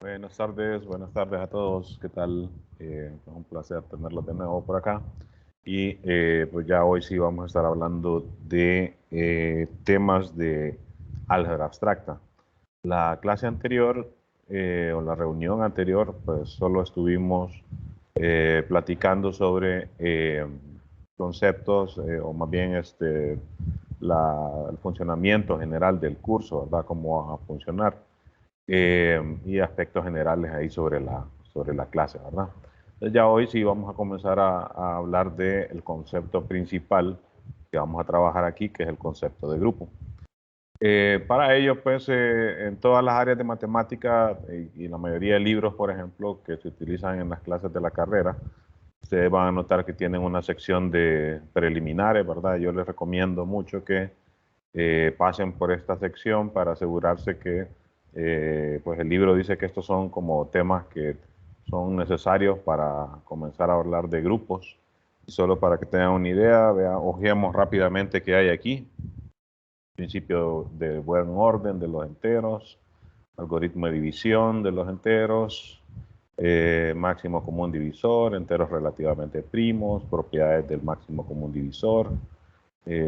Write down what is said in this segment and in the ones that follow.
Buenas tardes a todos. ¿Qué tal? Es un placer tenerlos de nuevo por acá. Y pues ya hoy sí vamos a estar hablando de temas de álgebra abstracta. La clase anterior o la reunión anterior, pues solo estuvimos platicando sobre conceptos o más bien el funcionamiento general del curso, ¿verdad? Cómo va a funcionar y aspectos generales ahí sobre la clase, ¿verdad? Entonces ya hoy sí vamos a comenzar a hablar del concepto principal que vamos a trabajar aquí, que es el concepto de grupo. Para ello, pues, en todas las áreas de matemática y la mayoría de libros, por ejemplo, que se utilizan en las clases de la carrera, ustedes van a notar que tienen una sección de preliminares, ¿verdad? Yo les recomiendo mucho que pasen por esta sección para asegurarse que pues el libro dice que estos son como temas que son necesarios para comenzar a hablar de grupos. Y solo para que tengan una idea, ojeemos rápidamente qué hay aquí. Principio de buen orden de los enteros, algoritmo de división de los enteros, máximo común divisor, enteros relativamente primos, propiedades del máximo común divisor,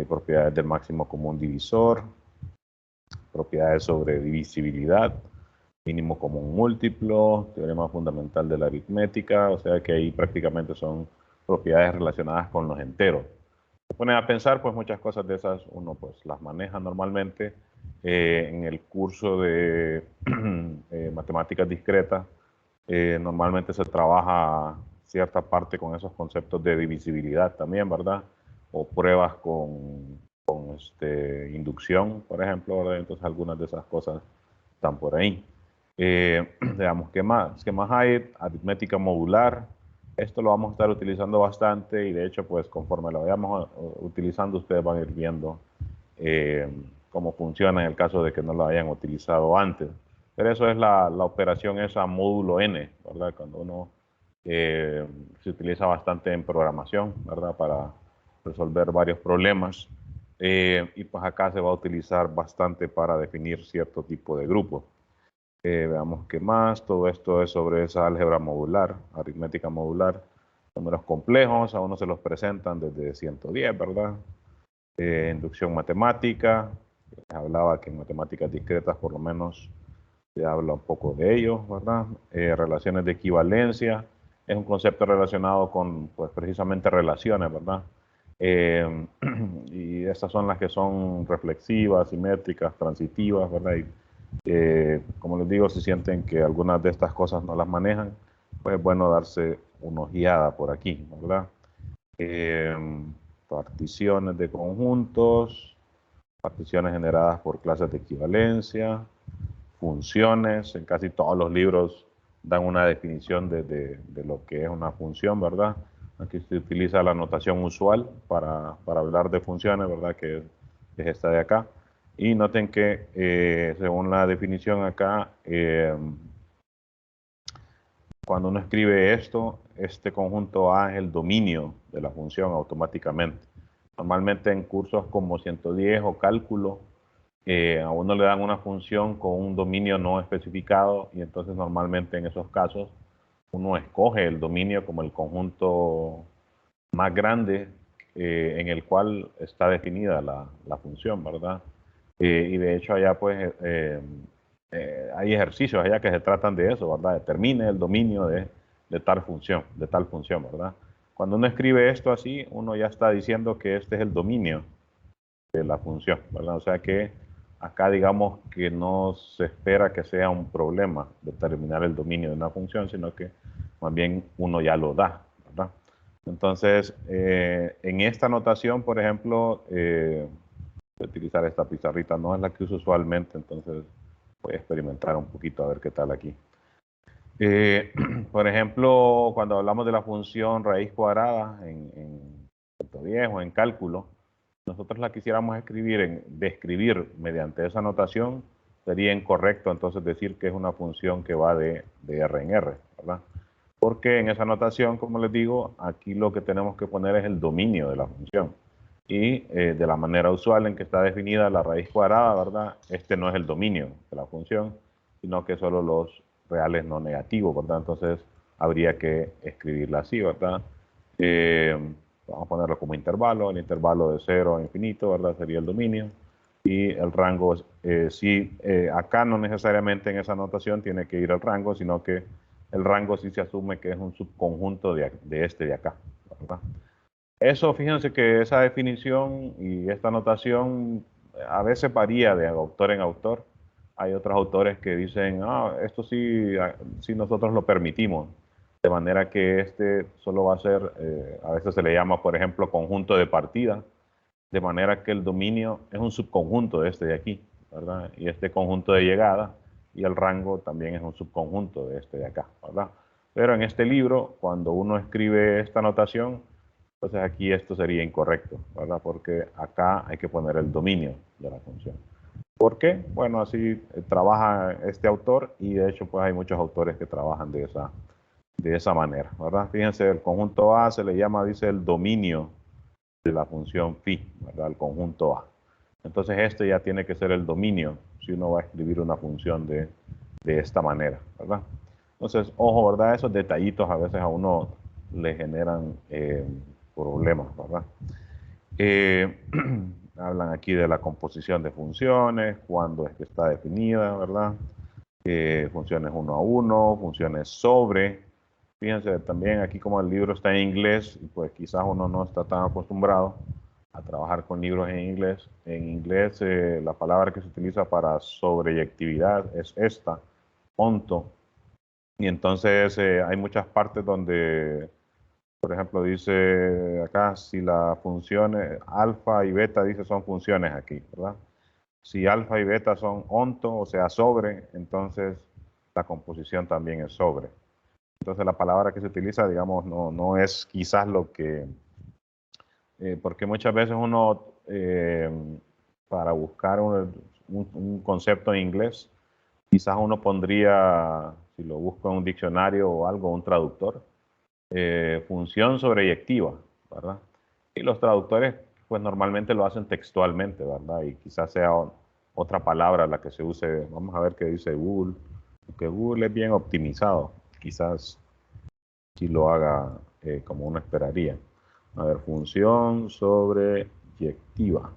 propiedades del máximo común divisor, propiedades sobre divisibilidad, mínimo común múltiplo, teorema fundamental de la aritmética, o sea que ahí prácticamente son propiedades relacionadas con los enteros. Se pone a pensar, pues muchas cosas de esas uno pues las maneja normalmente en el curso de matemáticas discretas. Normalmente se trabaja cierta parte con esos conceptos de divisibilidad también, ¿verdad? O pruebas con inducción, por ejemplo, ¿verdad? Entonces algunas de esas cosas están por ahí. Veamos qué más. ¿Qué más hay? Aritmética modular. Esto lo vamos a estar utilizando bastante y de hecho, pues conforme lo vayamos utilizando, ustedes van a ir viendo eh, cómo funciona en el caso de que no lo hayan utilizado antes. Pero eso es la operación esa módulo n, ¿verdad? Cuando uno se utiliza bastante en programación, ¿verdad? Para resolver varios problemas. Y pues acá se va a utilizar bastante para definir cierto tipo de grupos. Veamos qué más. Todo esto es sobre esa álgebra modular, aritmética modular. Números complejos, a uno se los presentan desde 110, ¿verdad? Inducción matemática. Les hablaba que en matemáticas discretas por lo menos se habla un poco de ello, ¿verdad? Relaciones de equivalencia. Es un concepto relacionado con, pues, precisamente relaciones, ¿verdad? Y estas son las que son reflexivas, simétricas, transitivas, ¿verdad? Y como les digo, si sienten que algunas de estas cosas no las manejan, pues es bueno darse una ojeada por aquí, ¿verdad? Eh, Particiones de conjuntos, particiones generadas por clases de equivalencia, funciones, en casi todos los libros dan una definición de lo que es una función, ¿verdad? Aquí se utiliza la notación usual para hablar de funciones, ¿verdad? Que es esta de acá. Y noten que según la definición acá, cuando uno escribe esto, este conjunto A es el dominio de la función automáticamente. Normalmente en cursos como 110 o cálculo, a uno le dan una función con un dominio no especificado y entonces normalmente en esos casos uno escoge el dominio como el conjunto más grande en el cual está definida la función, ¿verdad? Y de hecho allá pues hay ejercicios allá que se tratan de eso, ¿verdad? Determine el dominio de tal función, ¿verdad? Cuando uno escribe esto así, uno ya está diciendo que este es el dominio de la función, ¿verdad? O sea que acá digamos que no se espera que sea un problema determinar el dominio de una función, sino que más bien uno ya lo da, ¿verdad? Entonces, en esta notación, por ejemplo, voy a utilizar esta pizarrita, no es la que uso usualmente, entonces voy a experimentar un poquito a ver qué tal aquí. Eh, por ejemplo, cuando hablamos de la función raíz cuadrada en 110 o en cálculo, nosotros la quisiéramos describir mediante esa notación, sería incorrecto entonces decir que es una función que va de R en R, ¿verdad? Porque en esa notación, como les digo, aquí lo que tenemos que poner es el dominio de la función. Y de la manera usual en que está definida la raíz cuadrada, ¿verdad? Este no es el dominio de la función, sino que solo reales no negativos, ¿verdad? Entonces habría que escribirla así, ¿verdad? Vamos a ponerlo como intervalo, el intervalo de 0 a infinito, ¿verdad? Sería el dominio. Y el rango, acá no necesariamente en esa notación tiene que ir el rango, sino que el rango sí se asume que es un subconjunto de este de acá, ¿verdad? Eso, fíjense que esa definición y esta notación a veces varía de autor en autor. Hay otros autores que dicen, esto sí, sí nosotros lo permitimos, de manera que este solo va a ser, a veces se le llama, por ejemplo, conjunto de partida, de manera que el dominio es un subconjunto de este de aquí, ¿verdad? Y este conjunto de llegada y el rango también es un subconjunto de este de acá, ¿verdad? Pero en este libro, cuando uno escribe esta notación, entonces aquí esto sería incorrecto, ¿verdad? Porque acá hay que poner el dominio de la función. ¿Por qué? Bueno, así trabaja este autor y de hecho pues hay muchos autores que trabajan de esa manera, ¿verdad? Fíjense, el conjunto A se le llama, dice, el dominio de la función phi, ¿verdad? El conjunto A. Entonces este ya tiene que ser el dominio si uno va a escribir una función de esta manera, ¿verdad? Entonces, ojo, ¿verdad? Esos detallitos a veces a uno le generan problemas, ¿verdad? Hablan aquí de la composición de funciones, cuándo es que está definida, ¿verdad? Funciones uno a uno, funciones sobre. Fíjense también aquí como el libro está en inglés, pues quizás uno no está tan acostumbrado a trabajar con libros en inglés. En inglés la palabra que se utiliza para sobreyectividad es esta, onto. Y entonces hay muchas partes donde, por ejemplo, dice acá, si la función alfa y beta, dice, son funciones aquí, ¿verdad? Si alfa y beta son onto, o sea, sobre, entonces la composición también es sobre. Entonces la palabra que se utiliza, digamos, no es quizás lo que, porque muchas veces uno, para buscar un concepto en inglés, quizás uno pondría, si lo busco en un diccionario o algo, un traductor, función sobreyectiva, ¿verdad? Y los traductores, pues normalmente lo hacen textualmente, ¿verdad? Y quizás sea otra palabra la que se use. Vamos a ver qué dice Google, porque Google es bien optimizado, quizás si lo haga como uno esperaría. A ver, función sobreyectiva.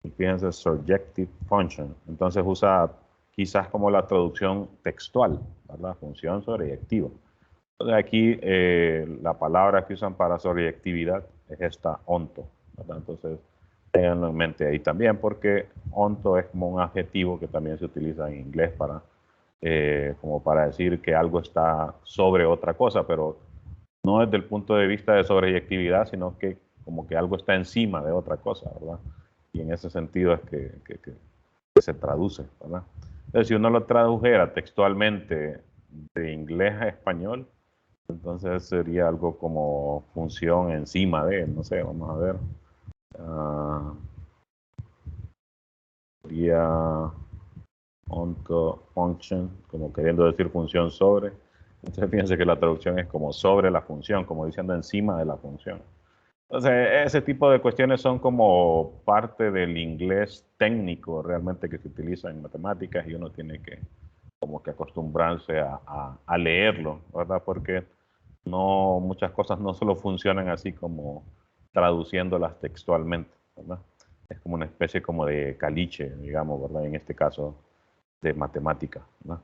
Y fíjense, surjective function. Entonces usa quizás como la traducción textual, ¿verdad? Función sobreyectiva. Entonces aquí la palabra que usan para sobreyectividad es esta onto, ¿verdad? Entonces tenganlo en mente ahí también, porque onto es como un adjetivo que también se utiliza en inglés para, como para decir que algo está sobre otra cosa, pero no desde el punto de vista de sobreyectividad, sino que como que algo está encima de otra cosa, ¿verdad? Y en ese sentido es que se traduce, ¿verdad? Entonces, si uno lo tradujera textualmente de inglés a español, entonces sería algo como función encima de, no sé, vamos a ver. Sería onto function, como queriendo decir función sobre. Entonces fíjense que la traducción es como sobre la función, como diciendo encima de la función. Entonces, ese tipo de cuestiones son como parte del inglés técnico realmente que se utiliza en matemáticas y uno tiene que como que acostumbrarse a leerlo, ¿verdad? Porque no, muchas cosas no solo funcionan así como traduciéndolas textualmente, ¿verdad? Es como una especie como de caliche, digamos, ¿verdad? En este caso de matemática, ¿verdad?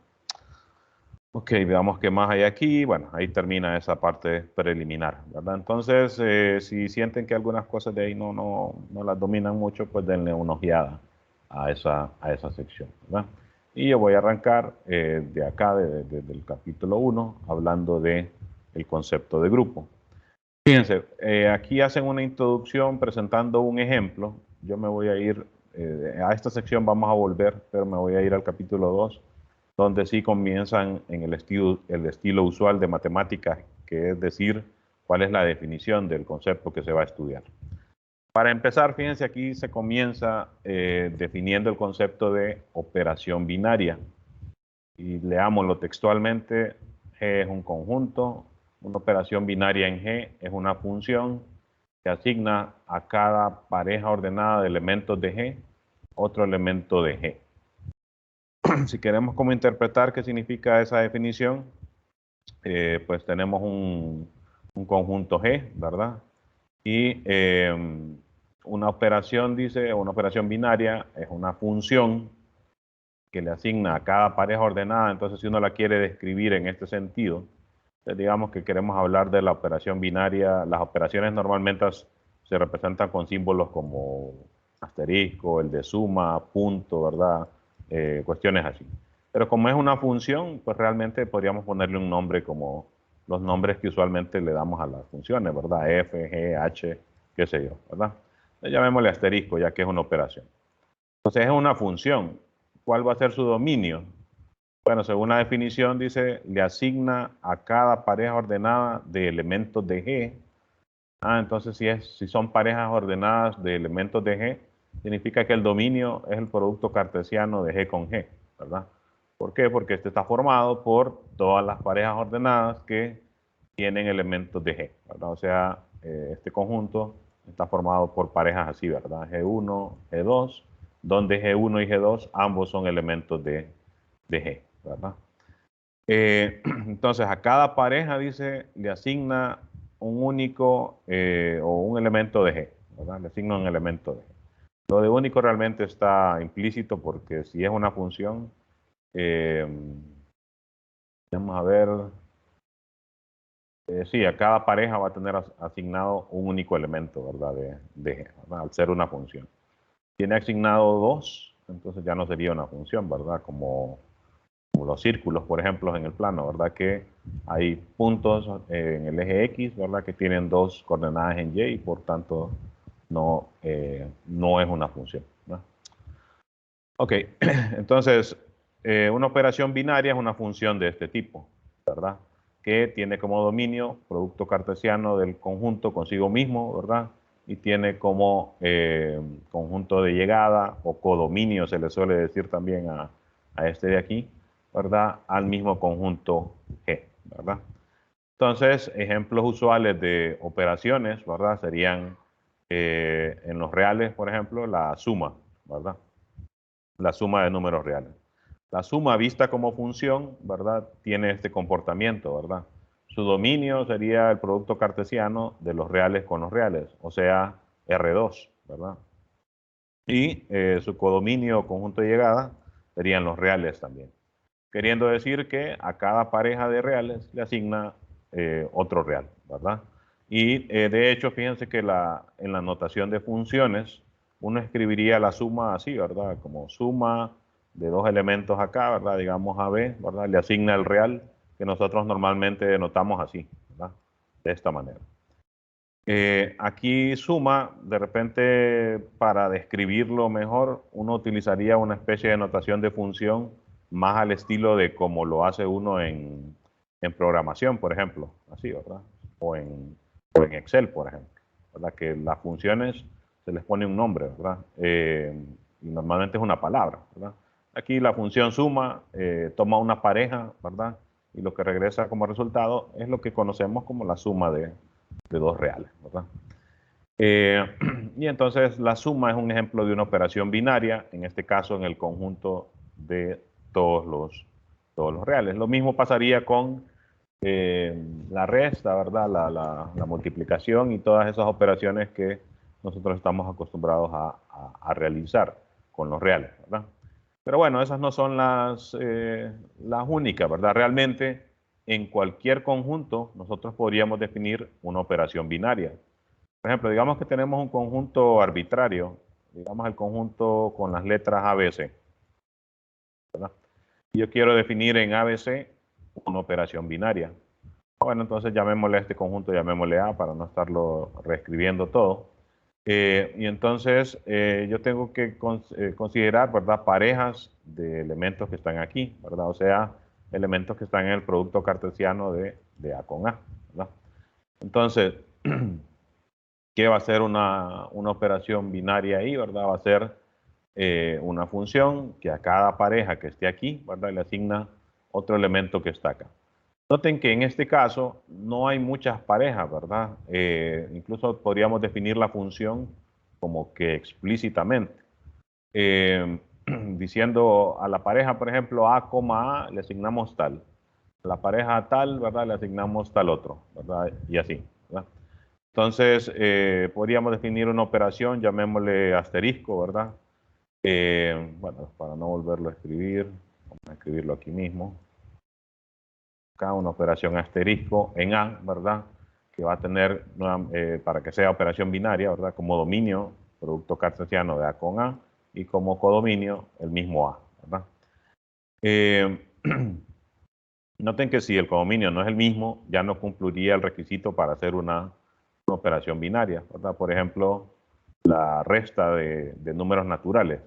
Ok, veamos qué más hay aquí. Bueno, ahí termina esa parte preliminar, ¿verdad? Entonces, si sienten que algunas cosas de ahí no las dominan mucho, pues denle una ojeada a esa sección, ¿verdad? Y yo voy a arrancar de acá, del capítulo 1, hablando de el concepto de grupo. Fíjense, aquí hacen una introducción presentando un ejemplo. Yo me voy a ir, a esta sección vamos a volver, pero me voy a ir al capítulo 2 donde sí comienzan en el estilo usual de matemáticas, que es decir, cuál es la definición del concepto que se va a estudiar. Para empezar, fíjense, aquí se comienza definiendo el concepto de operación binaria. Y leámoslo textualmente, G es un conjunto, una operación binaria en G es una función que asigna a cada pareja ordenada de elementos de G otro elemento de G. si queremos como interpretar qué significa esa definición, pues tenemos un conjunto G, ¿verdad? Y una operación, dice, una operación binaria es una función que le asigna a cada pareja ordenada. Entonces, si uno la quiere describir en este sentido, digamos que queremos hablar de la operación binaria. Las operaciones normalmente se representan con símbolos como asterisco, el de suma, punto, ¿verdad? Cuestiones así. Pero como es una función, pues realmente podríamos ponerle un nombre como los nombres que usualmente le damos a las funciones, ¿verdad? F, G, H, qué sé yo, ¿verdad? Llamémosle asterisco, ya que es una operación. Entonces es una función. ¿Cuál va a ser su dominio? Bueno, según la definición dice, le asigna a cada pareja ordenada de elementos de G. Entonces si son parejas ordenadas de elementos de G, significa que el dominio es el producto cartesiano de G con G, ¿verdad? ¿Por qué? Porque este está formado por todas las parejas ordenadas que tienen elementos de G, ¿verdad? O sea, este conjunto está formado por parejas así, ¿verdad? G1, G2, donde G1 y G2 ambos son elementos de G, ¿verdad? Entonces, a cada pareja, dice, le asigna un único o un elemento de G, ¿verdad? Le asigna un elemento de G. Lo de único realmente está implícito porque si es una función, eh, vamos a ver, sí, a cada pareja va a tener asignado un único elemento, ¿verdad? De G, ¿verdad? Al ser una función. Tiene asignado dos, entonces ya no sería una función, ¿verdad? Como los círculos, por ejemplo, en el plano, ¿verdad? Que hay puntos en el eje X, ¿verdad? Que tienen dos coordenadas en Y y por tanto no es una función, ¿no? Ok, entonces una operación binaria es una función de este tipo, ¿verdad? Que tiene como dominio producto cartesiano del conjunto consigo mismo, ¿verdad? Y tiene como conjunto de llegada o codominio, se le suele decir también a este de aquí, ¿verdad? Al mismo conjunto G, ¿verdad? Entonces, ejemplos usuales de operaciones, ¿verdad? Serían en los reales, por ejemplo, la suma, ¿verdad? La suma de números reales. La suma vista como función, ¿verdad? Tiene este comportamiento, ¿verdad? Su dominio sería el producto cartesiano de los reales con los reales, o sea, R2, ¿verdad? Y su codominio o conjunto de llegada serían los reales también. Queriendo decir que a cada pareja de reales le asigna otro real, ¿verdad? Y de hecho, fíjense que en la notación de funciones, uno escribiría la suma así, ¿verdad? Como suma de dos elementos acá, ¿verdad? Digamos AB, ¿verdad? Le asigna el real, que nosotros normalmente denotamos así, ¿verdad? De esta manera. Aquí suma, de repente, para describirlo mejor, uno utilizaría una especie de notación de función más al estilo de como lo hace uno en programación, por ejemplo, así, ¿verdad? O en Excel, por ejemplo, ¿verdad? Que las funciones se les pone un nombre, ¿verdad? Y normalmente es una palabra, ¿verdad? Aquí la función suma toma una pareja, ¿verdad? Y lo que regresa como resultado es lo que conocemos como la suma de dos reales, ¿verdad? Y entonces la suma es un ejemplo de una operación binaria, en este caso en el conjunto de todos los reales. Lo mismo pasaría con la resta, ¿verdad? La multiplicación y todas esas operaciones que nosotros estamos acostumbrados a realizar con los reales, ¿verdad? Pero bueno, esas no son las únicas, ¿verdad? Realmente en cualquier conjunto nosotros podríamos definir una operación binaria. Por ejemplo, digamos que tenemos un conjunto arbitrario, digamos el conjunto con las letras ABC, ¿verdad? Y yo quiero definir en ABC una operación binaria. Bueno, entonces llamémosle a este conjunto, llamémosle A para no estarlo reescribiendo todo. Y entonces yo tengo que considerar, ¿verdad? Parejas de elementos que están aquí, ¿verdad? O sea, elementos que están en el producto cartesiano de A con A, ¿verdad? Entonces, ¿qué va a ser una operación binaria ahí, ¿verdad? Va a ser una función que a cada pareja que esté aquí, ¿verdad? Le asigna otro elemento que está acá. Noten que en este caso no hay muchas parejas, ¿verdad? Incluso podríamos definir la función como que explícitamente. diciendo a la pareja, por ejemplo, A, A, le asignamos tal. A la pareja tal, ¿verdad? Le asignamos tal otro, ¿verdad? Y así, ¿verdad? Entonces, podríamos definir una operación, llamémosle asterisco, ¿verdad? Bueno, para no volverlo a escribir, vamos a escribirlo aquí mismo. Acá una operación asterisco en A, ¿verdad? Que va a tener, para que sea operación binaria, ¿verdad? Como dominio, producto cartesiano de A con A, y como codominio, el mismo A, ¿verdad? Noten que si el codominio no es el mismo, ya no cumpliría el requisito para hacer una operación binaria, ¿verdad? Por ejemplo, la resta de números naturales.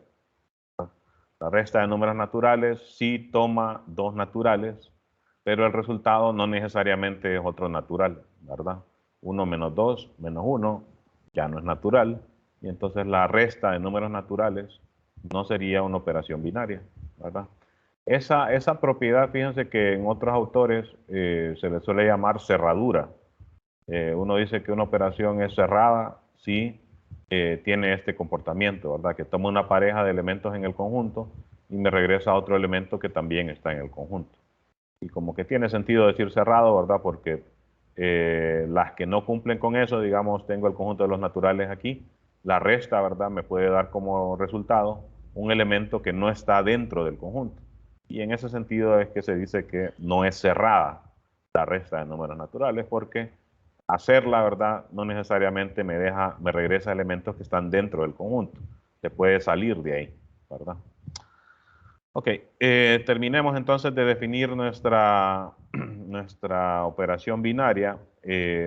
La resta de números naturales sí toma dos naturales, pero el resultado no necesariamente es otro natural, ¿verdad? 1 menos 2 menos 1 ya no es natural, y entonces la resta de números naturales no sería una operación binaria, ¿verdad? Esa propiedad, fíjense que en otros autores se le suele llamar cerradura. Uno dice que una operación es cerrada si tiene este comportamiento, ¿verdad? Que toma una pareja de elementos en el conjunto y me regresa a otro elemento que también está en el conjunto. Y como que tiene sentido decir cerrado, ¿verdad? Porque las que no cumplen con eso, digamos, tengo el conjunto de los naturales aquí, la resta, ¿verdad? Me puede dar como resultado un elemento que no está dentro del conjunto. Y en ese sentido es que se dice que no es cerrada la resta de números naturales, porque hacerla, ¿verdad? No necesariamente me regresa elementos que están dentro del conjunto. Se puede salir de ahí, ¿verdad? Ok, terminemos entonces de definir nuestra operación binaria.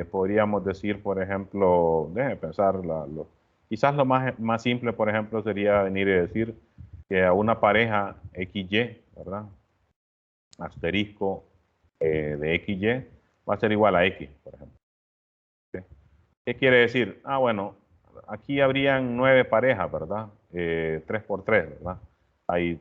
Podríamos decir, por ejemplo, déjenme pensar, quizás lo más simple, por ejemplo, sería venir y decir que a una pareja XY, ¿verdad? Asterisco de XY va a ser igual a X, por ejemplo. ¿Sí? ¿Qué quiere decir? Ah, bueno, aquí habrían 9 parejas, ¿verdad? 3 por 3, ¿verdad? Hay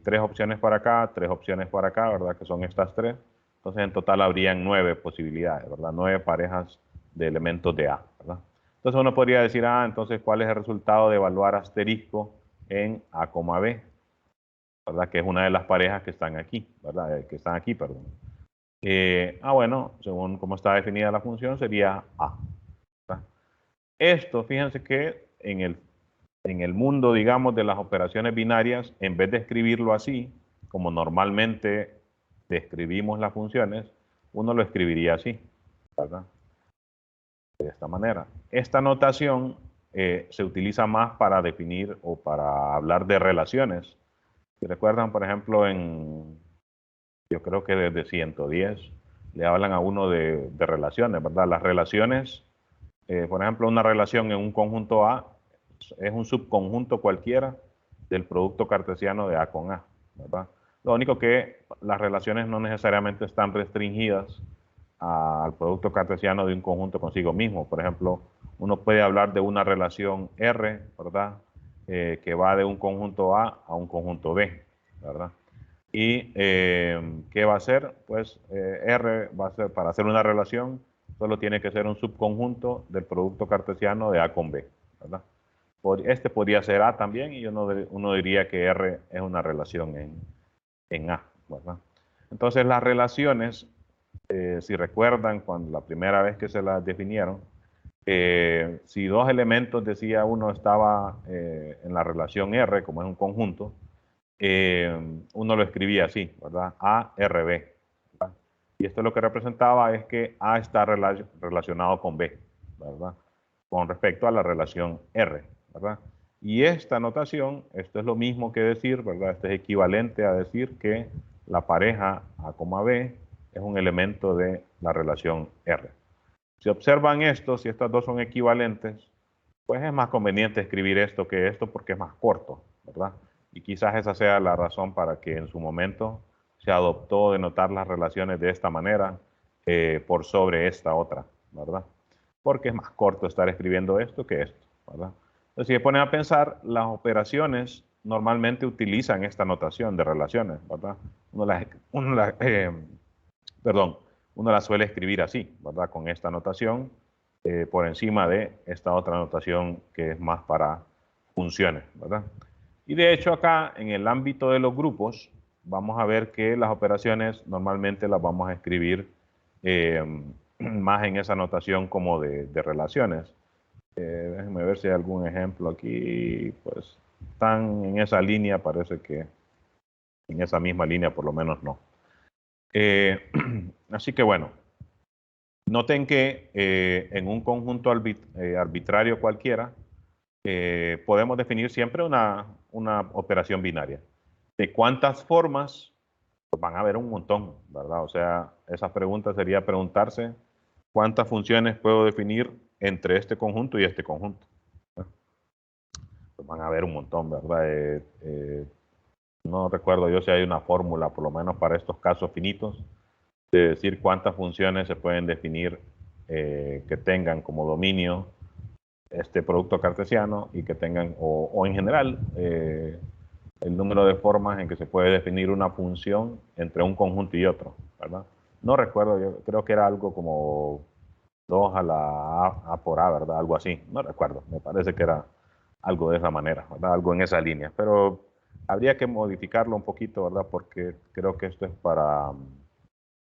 3 opciones para acá, 3 opciones para acá, ¿verdad? Que son estas 3. Entonces, en total habrían 9 posibilidades, ¿verdad? 9 parejas de elementos de A, ¿verdad? Entonces, uno podría decir, entonces, ¿cuál es el resultado de evaluar asterisco en A, B? ¿Verdad? Que es una de las parejas que están aquí, ¿verdad? Que están aquí, perdón. Bueno, según cómo está definida la función, sería A, ¿verdad? Esto, fíjense que en el mundo, digamos, de las operaciones binarias, en vez de escribirlo así, como normalmente describimos las funciones, uno lo escribiría así, ¿verdad? De esta manera. Esta notación se utiliza más para definir o para hablar de relaciones. Si recuerdan, por ejemplo, yo creo que desde 110 le hablan a uno de relaciones, ¿verdad? Las relaciones, por ejemplo, una relación en un conjunto A es un subconjunto cualquiera del producto cartesiano de A con A, ¿verdad? Lo único que las relaciones no necesariamente están restringidas al producto cartesiano de un conjunto consigo mismo. Por ejemplo, uno puede hablar de una relación R, ¿verdad? Que va de un conjunto A un conjunto B, ¿verdad? Y ¿qué va a ser? Pues R va a ser, para hacer una relación, solo tiene que ser un subconjunto del producto cartesiano de A con B, ¿verdad? Este podría ser A también, y uno diría que R es una relación en A, ¿verdad? Entonces las relaciones, si recuerdan, cuando la primera vez que se las definieron, si dos elementos, decía uno, estaba en la relación R, como es un conjunto, uno lo escribía así, ¿verdad? A, R, B. ¿verdad? Y esto lo que representaba es que A está relacionado con B, ¿verdad? Con respecto a la relación R, ¿verdad? Y esta notación, esto es lo mismo que decir, ¿verdad? Esto es equivalente a decir que la pareja A, B es un elemento de la relación R. Si observan esto, si estas dos son equivalentes, pues es más conveniente escribir esto que esto porque es más corto, ¿verdad? Y quizás esa sea la razón para que en su momento se adoptó denotar las relaciones de esta manera por sobre esta otra, ¿verdad? Porque es más corto estar escribiendo esto que esto, ¿verdad? Entonces, si se ponen a pensar, las operaciones normalmente utilizan esta notación de relaciones, ¿verdad? Perdón, uno la suele escribir así, ¿verdad? Con esta notación por encima de esta otra notación que es más para funciones, ¿verdad? Y de hecho acá, en el ámbito de los grupos, vamos a ver que las operaciones normalmente las vamos a escribir más en esa notación como de relaciones. Déjenme ver si hay algún ejemplo aquí. Pues están en esa línea, parece que en esa misma línea por lo menos no. Así que bueno, noten que en un conjunto arbitrario cualquiera, podemos definir siempre una operación binaria. ¿De cuántas formas? Pues van a haber un montón, ¿verdad? O sea, esa pregunta sería preguntarse cuántas funciones puedo definir entre este conjunto y este conjunto. Pues van a haber un montón, ¿verdad? No recuerdo yo si hay una fórmula, por lo menos para estos casos finitos, de decir cuántas funciones se pueden definir que tengan como dominio este producto cartesiano y que tengan, o en general, el número de formas en que se puede definir una función entre un conjunto y otro, ¿verdad? No recuerdo, yo creo que era algo como 2 a la A por A, ¿verdad? Algo así, no recuerdo, me parece que era algo de esa manera, ¿verdad? Algo en esa línea, pero habría que modificarlo un poquito, ¿verdad? Porque creo que esto es para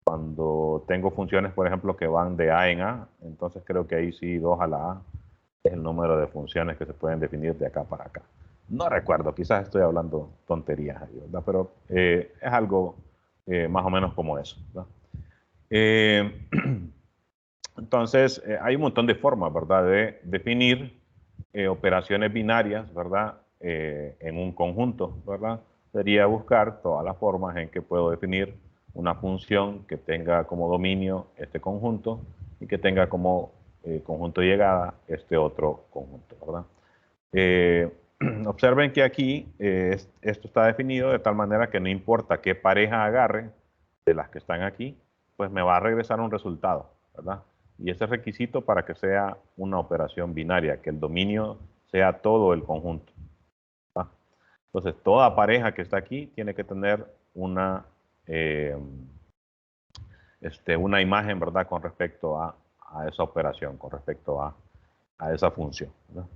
cuando tengo funciones, por ejemplo, que van de A en A, entonces creo que ahí sí 2 a la A es el número de funciones que se pueden definir de acá para acá. No recuerdo, quizás estoy hablando tonterías ahí, ¿verdad? Pero es algo más o menos como eso, ¿verdad? Entonces, hay un montón de formas, ¿verdad? De definir operaciones binarias, ¿verdad? En un conjunto, ¿verdad? Sería buscar todas las formas en que puedo definir una función que tenga como dominio este conjunto y que tenga como conjunto de llegada este otro conjunto, ¿verdad? Observen que aquí esto está definido de tal manera que no importa qué pareja agarre de las que están aquí, pues me va a regresar un resultado, ¿verdad? Y ese es requisito para que sea una operación binaria, que el dominio sea todo el conjunto, ¿verdad? Entonces, toda pareja que está aquí tiene que tener una imagen, ¿verdad? Con respecto a esa operación, con respecto a esa función, ¿verdad?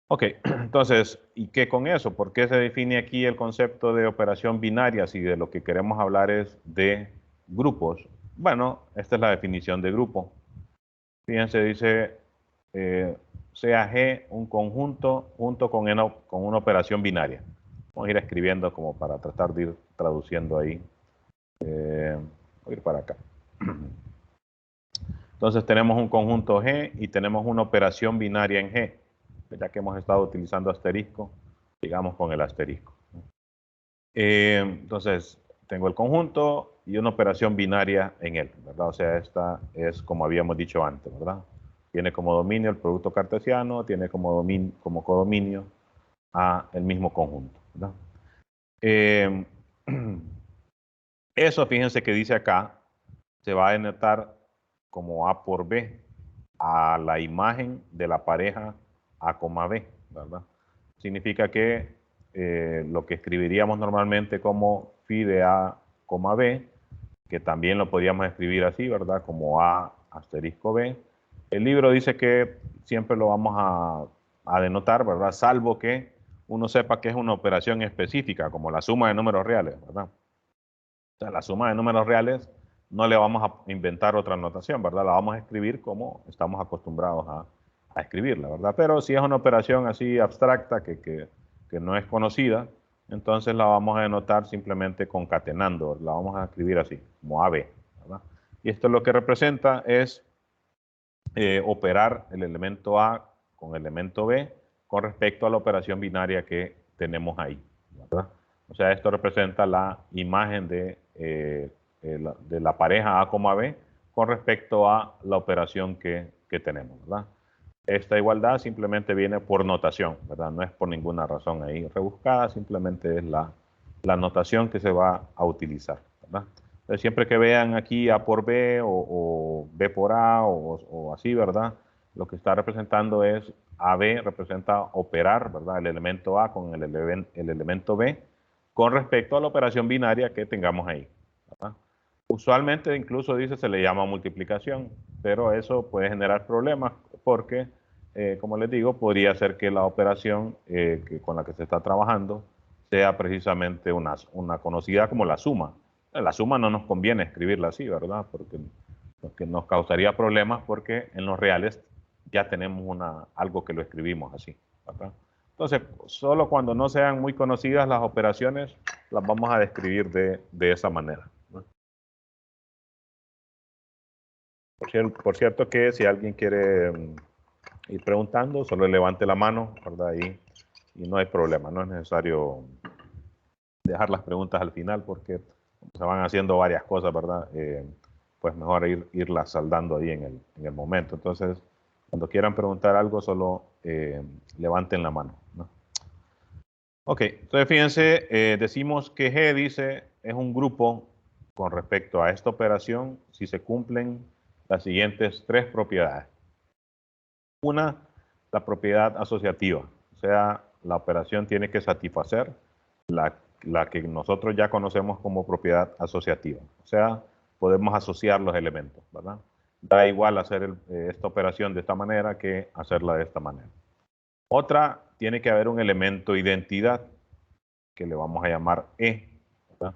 Ok, entonces, ¿y qué con eso? ¿Por qué se define aquí el concepto de operación binaria si de lo que queremos hablar es de grupos? Bueno, esta es la definición de grupo. Fíjense, dice, sea G un conjunto junto con una operación binaria. Vamos a ir escribiendo como para tratar de ir traduciendo ahí. Voy a ir para acá. Entonces tenemos un conjunto G y tenemos una operación binaria en G. Ya que hemos estado utilizando asterisco, digamos con el asterisco. Entonces, tengo el conjunto y una operación binaria en él, ¿verdad? O sea, esta es como habíamos dicho antes, ¿verdad? Tiene como dominio el producto cartesiano, tiene como codominio a el mismo conjunto, ¿verdad? Eso, fíjense que dice acá, se va a denotar como A por B a la imagen de la pareja A, B, ¿verdad? Significa que lo que escribiríamos normalmente como phi de A, B, que también lo podríamos escribir así, ¿verdad? Como A asterisco B. El libro dice que siempre lo vamos a denotar, ¿verdad? Salvo que uno sepa que es una operación específica, como la suma de números reales, ¿verdad? O sea, la suma de números reales no le vamos a inventar otra notación, ¿verdad? La vamos a escribir como estamos acostumbrados a escribirla, ¿verdad? Pero si es una operación así abstracta que no es conocida, entonces la vamos a denotar simplemente concatenando, la vamos a escribir así, como AB, ¿verdad? Y esto lo que representa es operar el elemento A con el elemento B con respecto a la operación binaria que tenemos ahí, ¿verdad? O sea, esto representa la imagen de la pareja A, B con respecto a la operación que tenemos, ¿verdad? Esta igualdad simplemente viene por notación, ¿verdad? No es por ninguna razón ahí rebuscada, simplemente es la notación que se va a utilizar, ¿verdad? Entonces, siempre que vean aquí A por B o B por A o así, ¿verdad? Lo que está representando es AB representa operar, ¿verdad? El elemento A con el elemento B con respecto a la operación binaria que tengamos ahí, ¿verdad? Usualmente incluso dice se le llama multiplicación, pero eso puede generar problemas porque como les digo, podría ser que la operación con la que se está trabajando sea precisamente una conocida como la suma. La suma no nos conviene escribirla así, ¿verdad? Porque nos causaría problemas porque en los reales ya tenemos algo que lo escribimos así, ¿verdad? Entonces, solo cuando no sean muy conocidas las operaciones, las vamos a describir de esa manera, ¿no? Por cierto que si alguien quiere ir preguntando, solo levante la mano, ¿verdad? Y no hay problema, no es necesario dejar las preguntas al final porque se van haciendo varias cosas, ¿verdad? Pues mejor irlas saldando ahí en el momento. Entonces, cuando quieran preguntar algo, solo levanten la mano, ¿no? Ok, entonces fíjense, decimos que G dice es un grupo con respecto a esta operación si se cumplen las siguientes tres propiedades. Una, la propiedad asociativa, o sea, la operación tiene que satisfacer la que nosotros ya conocemos como propiedad asociativa, o sea, podemos asociar los elementos, ¿verdad? Da igual hacer esta operación de esta manera que hacerla de esta manera. Otra, tiene que haber un elemento identidad, que le vamos a llamar E, ¿verdad?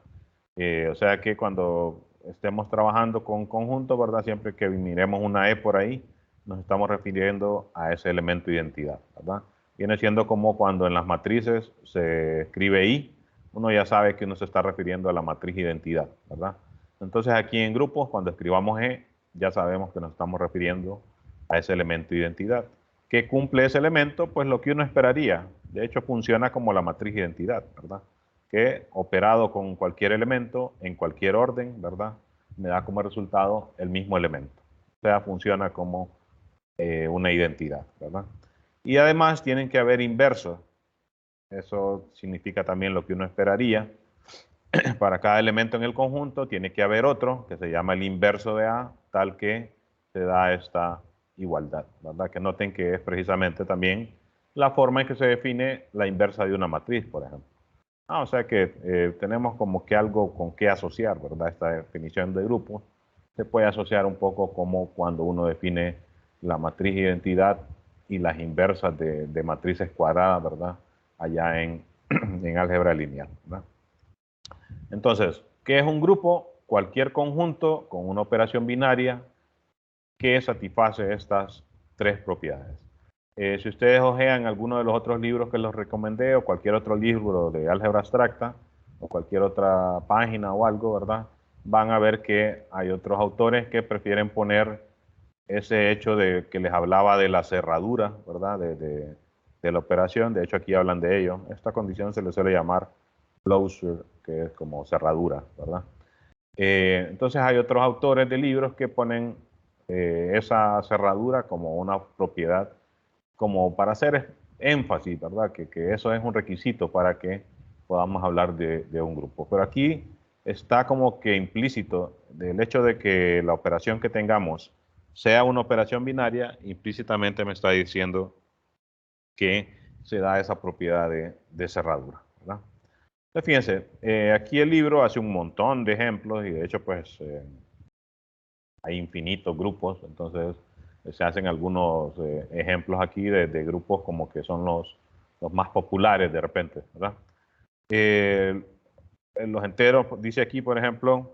O sea que cuando estemos trabajando con conjuntos, ¿verdad? Siempre que miremos una E por ahí, nos estamos refiriendo a ese elemento identidad, ¿verdad? Viene siendo como cuando en las matrices se escribe I, uno ya sabe que uno se está refiriendo a la matriz identidad, ¿verdad? Entonces aquí en grupos, cuando escribamos E, ya sabemos que nos estamos refiriendo a ese elemento identidad. ¿Qué cumple ese elemento? Pues lo que uno esperaría. De hecho, funciona como la matriz identidad, ¿verdad? Que operado con cualquier elemento, en cualquier orden, ¿verdad? Me da como resultado el mismo elemento. O sea, funciona como una identidad, ¿verdad? Y además tienen que haber inversos. Eso significa también lo que uno esperaría. Para cada elemento en el conjunto tiene que haber otro que se llama el inverso de A, tal que se da esta igualdad, ¿verdad? Que noten que es precisamente también la forma en que se define la inversa de una matriz, por ejemplo. O sea que tenemos como que algo con qué asociar, ¿verdad? Esta definición de grupo se puede asociar un poco como cuando uno define la matriz identidad y las inversas de matrices cuadradas, ¿verdad? Allá en álgebra lineal, ¿verdad? Entonces, ¿qué es un grupo? Cualquier conjunto con una operación binaria que satisface estas tres propiedades. Si ustedes hojean alguno de los otros libros que les recomendé o cualquier otro libro de álgebra abstracta o cualquier otra página o algo, ¿verdad? Van a ver que hay otros autores que prefieren poner ese hecho de que les hablaba de la cerradura, ¿verdad? De la operación. De hecho, aquí hablan de ello. Esta condición se le suele llamar closure, que es como cerradura, ¿verdad? Entonces hay otros autores de libros que ponen esa cerradura como una propiedad, como para hacer énfasis, ¿verdad? Que eso es un requisito para que podamos hablar de un grupo. Pero aquí está como que implícito del hecho de que la operación que tengamos sea una operación binaria, implícitamente me está diciendo que se da esa propiedad de cerradura, ¿verdad? Entonces, fíjense, aquí el libro hace un montón de ejemplos y de hecho pues hay infinitos grupos, entonces se hacen algunos ejemplos aquí de grupos como que son los más populares de repente, ¿verdad? Eh, los enteros, dice aquí por ejemplo,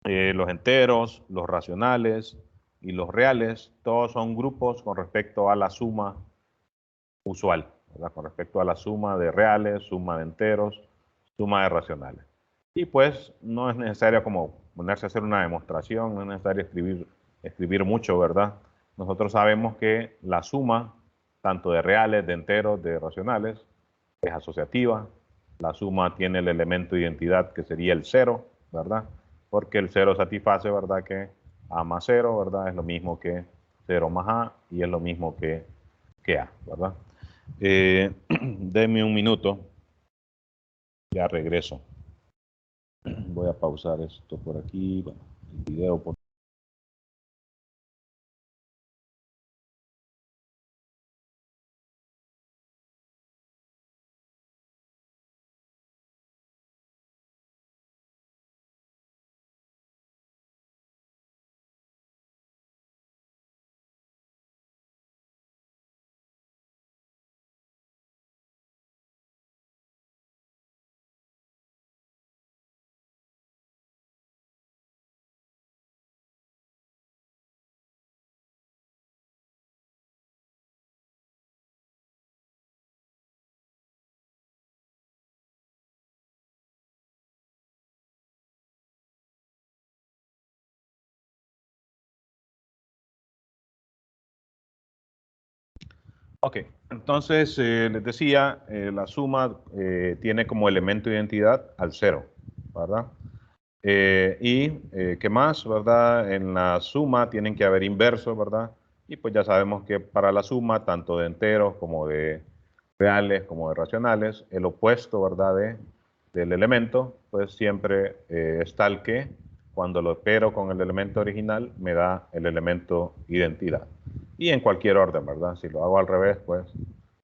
los enteros, los racionales y los reales, todos son grupos con respecto a la suma usual, ¿verdad? Con respecto a la suma de reales, suma de enteros, suma de racionales. Y pues no es necesario como ponerse a hacer una demostración, no es necesario escribir mucho, ¿verdad? Nosotros sabemos que la suma, tanto de reales, de enteros, de racionales, es asociativa. La suma tiene el elemento de identidad que sería el cero, ¿verdad? Porque el cero satisface, ¿verdad? Que A más cero, ¿verdad? Es lo mismo que 0 más A y es lo mismo que A, ¿verdad? Denme un minuto, ya regreso. Voy a pausar esto por aquí, bueno, el video por Ok, entonces les decía, la suma tiene como elemento de identidad al 0, ¿verdad? ¿Qué más, verdad? En la suma tienen que haber inversos, ¿verdad? Y pues ya sabemos que para la suma, tanto de enteros como de reales, como de racionales, el opuesto, ¿verdad? Del elemento, pues siempre es tal que cuando lo opero con el elemento original, me da el elemento identidad. Y en cualquier orden, ¿verdad? Si lo hago al revés, pues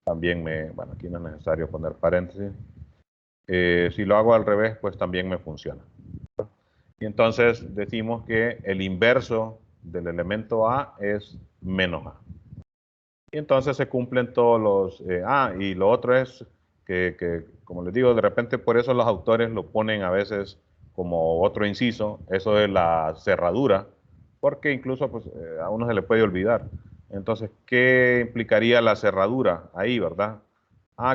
también bueno, aquí no es necesario poner paréntesis. Si lo hago al revés, pues también me funciona. Y entonces decimos que el inverso del elemento A es menos A. Y entonces se cumplen todos los... y lo otro es como les digo, de repente por eso los autores lo ponen a veces como otro inciso, eso es la cerradura, porque incluso pues, a uno se le puede olvidar. Entonces, ¿qué implicaría la cerradura ahí, verdad?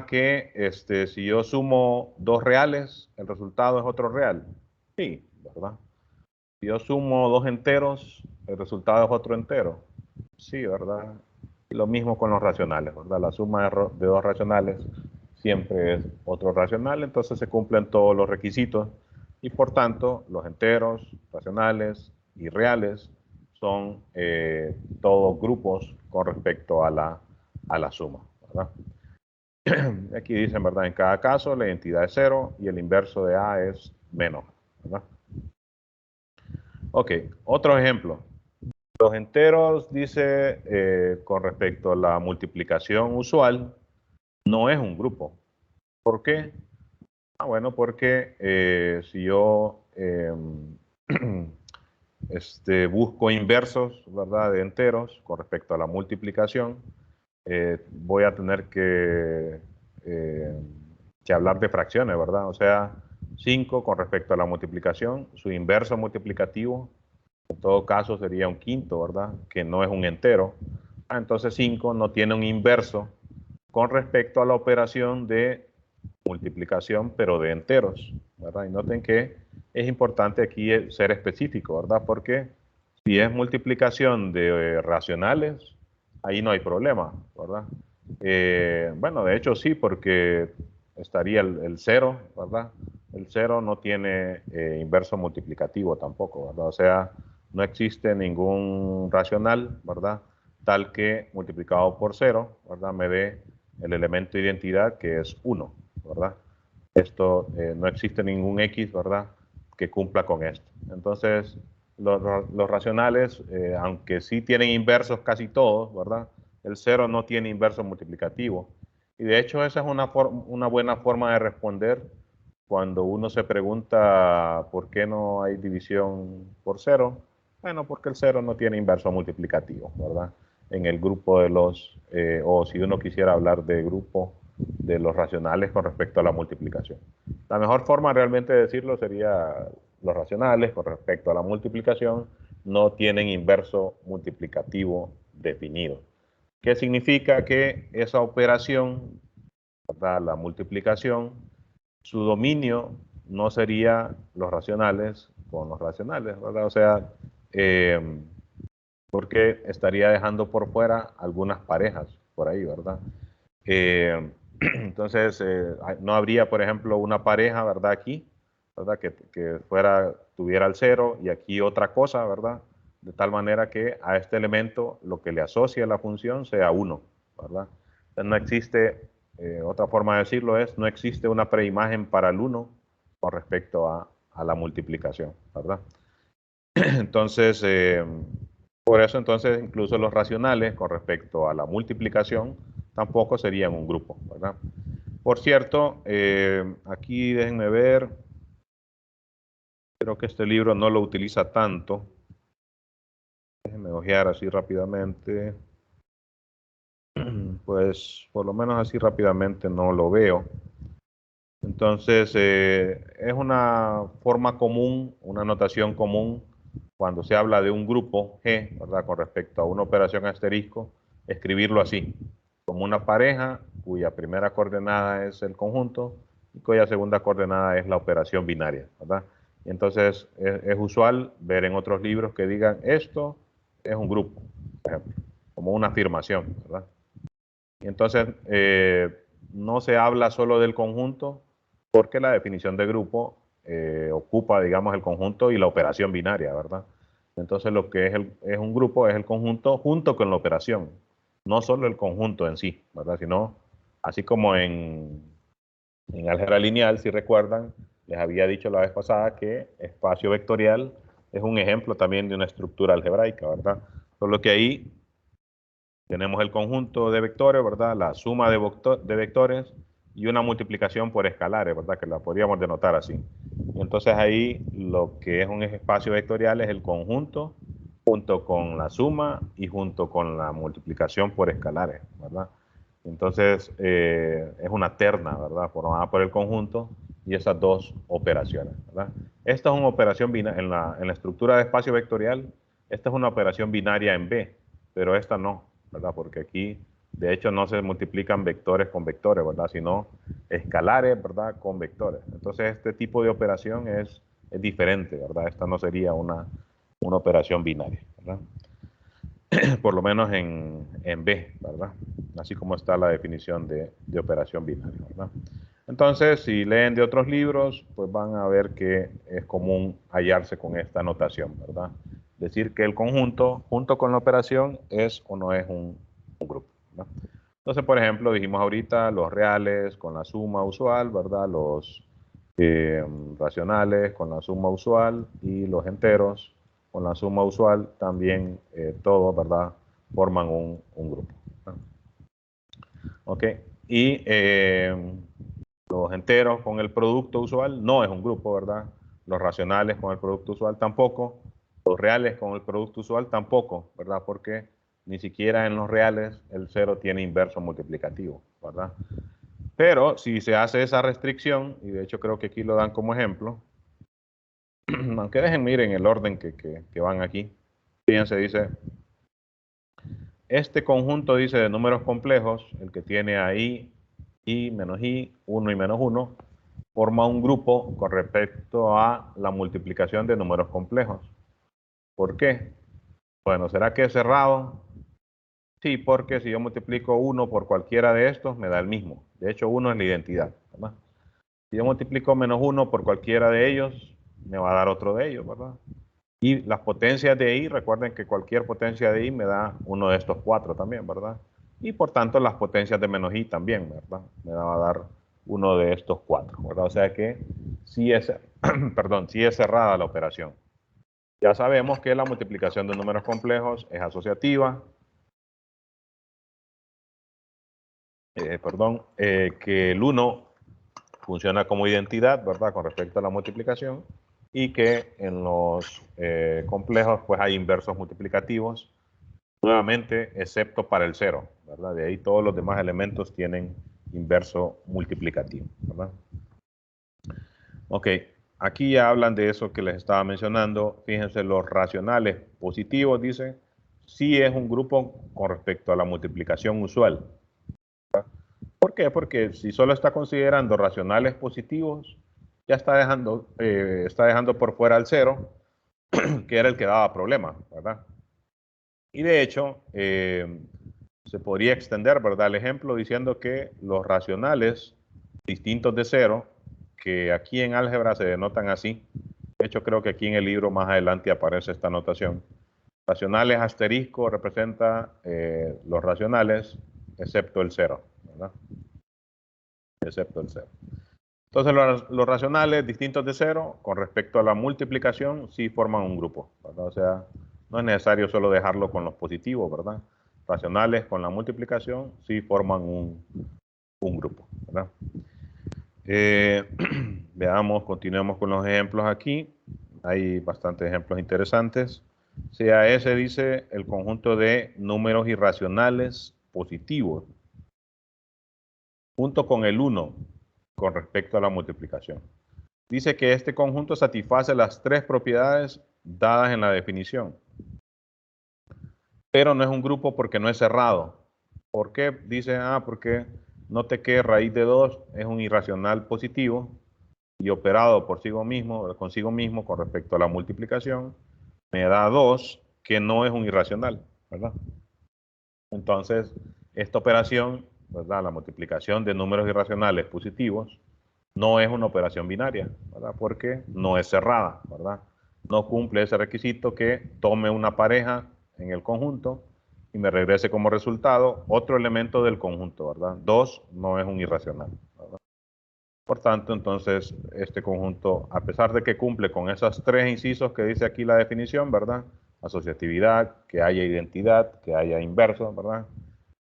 Que si yo sumo dos reales, el resultado es otro real. Sí, ¿verdad? Si yo sumo dos enteros, el resultado es otro entero. Sí, ¿verdad? Y lo mismo con los racionales, ¿verdad? La suma de dos racionales siempre es otro racional, entonces se cumplen todos los requisitos y por tanto los enteros, racionales y reales son todos grupos con respecto a la suma, ¿verdad? Aquí dicen, ¿verdad? En cada caso la identidad es 0 y el inverso de A es menos, ¿verdad? Ok, otro ejemplo. Los enteros, dice, con respecto a la multiplicación usual, no es un grupo. ¿Por qué? Bueno, porque si yo busco inversos, ¿verdad?, de enteros con respecto a la multiplicación, voy a tener que hablar de fracciones, ¿verdad? O sea, 5 con respecto a la multiplicación, su inverso multiplicativo, en todo caso sería un quinto, ¿verdad? Que no es un entero. Entonces 5 no tiene un inverso con respecto a la operación de multiplicación, pero de enteros, ¿verdad? Y noten que es importante aquí ser específico, ¿verdad? Porque si es multiplicación de racionales, ahí no hay problema, ¿verdad? Bueno, de hecho sí, porque estaría el 0, ¿verdad? El 0 no tiene inverso multiplicativo tampoco, ¿verdad? O sea, no existe ningún racional, ¿verdad? Tal que multiplicado por 0, ¿verdad? Me dé el elemento de identidad que es 1, ¿verdad? Esto no existe ningún X, ¿verdad? Que cumpla con esto. Entonces, los racionales, aunque sí tienen inversos casi todos, ¿verdad? El 0 no tiene inverso multiplicativo. Y de hecho esa es una buena forma de responder cuando uno se pregunta por qué no hay división por 0. Bueno, porque el 0 no tiene inverso multiplicativo, ¿verdad? En el grupo de o si uno quisiera hablar de grupo de los racionales con respecto a la multiplicación. La mejor forma realmente de decirlo sería los racionales con respecto a la multiplicación no tienen inverso multiplicativo definido. ¿Qué significa? Que esa operación, ¿verdad?, la multiplicación, su dominio no sería los racionales con los racionales, ¿verdad? O sea, porque estaría dejando por fuera algunas parejas por ahí, ¿verdad? Entonces, no habría, por ejemplo, una pareja, ¿verdad? Aquí, ¿verdad? Que tuviera el 0 y aquí otra cosa, ¿verdad? De tal manera que a este elemento lo que le asocia a la función sea 1, ¿verdad? Entonces, no existe, otra forma de decirlo es, no existe una preimagen para el 1 con respecto a la multiplicación, ¿verdad? Entonces, por eso entonces incluso los racionales con respecto a la multiplicación tampoco serían un grupo, ¿verdad? Por cierto, aquí déjenme ver, creo que este libro no lo utiliza tanto. Déjenme ojear así rápidamente. Pues por lo menos así rápidamente no lo veo. Entonces, es una forma común, una notación común cuando se habla de un grupo G, ¿verdad? Con respecto a una operación asterisco, escribirlo así, como una pareja cuya primera coordenada es el conjunto y cuya segunda coordenada es la operación binaria, ¿verdad? Y entonces es usual ver en otros libros que digan esto es un grupo, por ejemplo, como una afirmación, ¿verdad? Y entonces, no se habla solo del conjunto, porque la definición de grupo ocupa, digamos, el conjunto y la operación binaria, ¿verdad? Entonces, lo que es un grupo es el conjunto junto con la operación, no solo el conjunto en sí, ¿verdad? Sino, así como en álgebra lineal, si recuerdan, les había dicho la vez pasada que espacio vectorial es un ejemplo también de una estructura algebraica, ¿verdad? Solo que ahí tenemos el conjunto de vectores, ¿verdad? La suma de vectores y una multiplicación por escalares, ¿verdad? Que la podríamos denotar así. Y entonces ahí lo que es un espacio vectorial es el conjunto junto con la suma y junto con la multiplicación por escalares, ¿verdad? Entonces es una terna, ¿verdad? Formada por el conjunto y esas dos operaciones, ¿verdad? Esta es una operación binaria, en la estructura de espacio vectorial, esta es una operación binaria en B, pero esta no, ¿verdad? Porque aquí, de hecho, no se multiplican vectores con vectores, ¿verdad? Sino escalares, ¿verdad? Con vectores. Entonces, este tipo de operación es diferente, ¿verdad? Esta no sería una operación binaria, ¿verdad? Por lo menos en B, ¿verdad? Así como está la definición de operación binaria, ¿verdad? Entonces, si leen de otros libros, pues van a ver que es común hallarse con esta notación, ¿verdad? Decir que el conjunto, junto con la operación, es o no es un grupo, ¿verdad? Entonces, por ejemplo, dijimos ahorita los reales con la suma usual, ¿verdad? Los racionales con la suma usual y los enteros con la suma usual también todos, ¿verdad? Forman un grupo, ¿verdad? Ok, y los enteros con el producto usual no es un grupo, ¿verdad? Los racionales con el producto usual tampoco, los reales con el producto usual tampoco, ¿verdad? Porque ni siquiera en los reales el cero tiene inverso multiplicativo, ¿verdad? Pero si se hace esa restricción, y de hecho creo que aquí lo dan como ejemplo, aunque miren el orden que van aquí. Fíjense, dice, este conjunto, dice, de números complejos, el que tiene ahí i menos i, 1 y menos 1, forma un grupo con respecto a la multiplicación de números complejos. ¿Por qué? Bueno, ¿será que es cerrado? Sí, porque si yo multiplico 1 por cualquiera de estos, me da el mismo. De hecho, 1 es la identidad, ¿verdad? Si yo multiplico menos 1 por cualquiera de ellos, me va a dar otro de ellos, ¿verdad? Y las potencias de i, recuerden que cualquier potencia de i me da uno de estos cuatro también, ¿verdad? Y por tanto las potencias de menos i también, ¿verdad? Me va a dar uno de estos cuatro, ¿verdad? O sea que sí es, perdón, sí es cerrada la operación. Ya sabemos que la multiplicación de números complejos es asociativa, que el 1 funciona como identidad, ¿verdad? Con respecto a la multiplicación, y que en los complejos pues hay inversos multiplicativos, nuevamente, excepto para el 0, ¿verdad? De ahí todos los demás elementos tienen inverso multiplicativo, ¿verdad? Ok, aquí ya hablan de eso que les estaba mencionando. Fíjense, los racionales positivos, dice, sí es un grupo con respecto a la multiplicación usual. ¿Por qué? Porque si solo está considerando racionales positivos, ya está dejando por fuera el 0, que era el que daba problema, ¿verdad? Y de hecho, se podría extender, ¿verdad?, el ejemplo diciendo que los racionales distintos de 0, que aquí en álgebra se denotan así, de hecho creo que aquí en el libro más adelante aparece esta notación, racionales asterisco representa los racionales excepto el 0, ¿verdad? Excepto el 0. Entonces los racionales distintos de 0 con respecto a la multiplicación sí forman un grupo, ¿verdad? O sea, no es necesario solo dejarlo con los positivos, ¿verdad? Racionales con la multiplicación sí forman un grupo, ¿verdad? Veamos, continuemos con los ejemplos aquí. Hay bastantes ejemplos interesantes. CAS dice el conjunto de números irracionales positivos junto con el 1 con respecto a la multiplicación. Dice que este conjunto satisface las tres propiedades dadas en la definición, pero no es un grupo porque no es cerrado. ¿Por qué? Dice, porque note que raíz de 2 es un irracional positivo y operado por consigo mismo con respecto a la multiplicación, me da 2 que no es un irracional, ¿verdad? Entonces, esta operación ¿verdad? La multiplicación de números irracionales positivos no es una operación binaria, ¿verdad? Porque no es cerrada, ¿verdad? No cumple ese requisito que tome una pareja en el conjunto y me regrese como resultado otro elemento del conjunto, ¿verdad? 2 no es un irracional, ¿verdad? Por tanto, entonces, este conjunto, a pesar de que cumple con esos 3 incisos que dice aquí la definición, ¿verdad? Asociatividad, que haya identidad, que haya inverso, ¿verdad?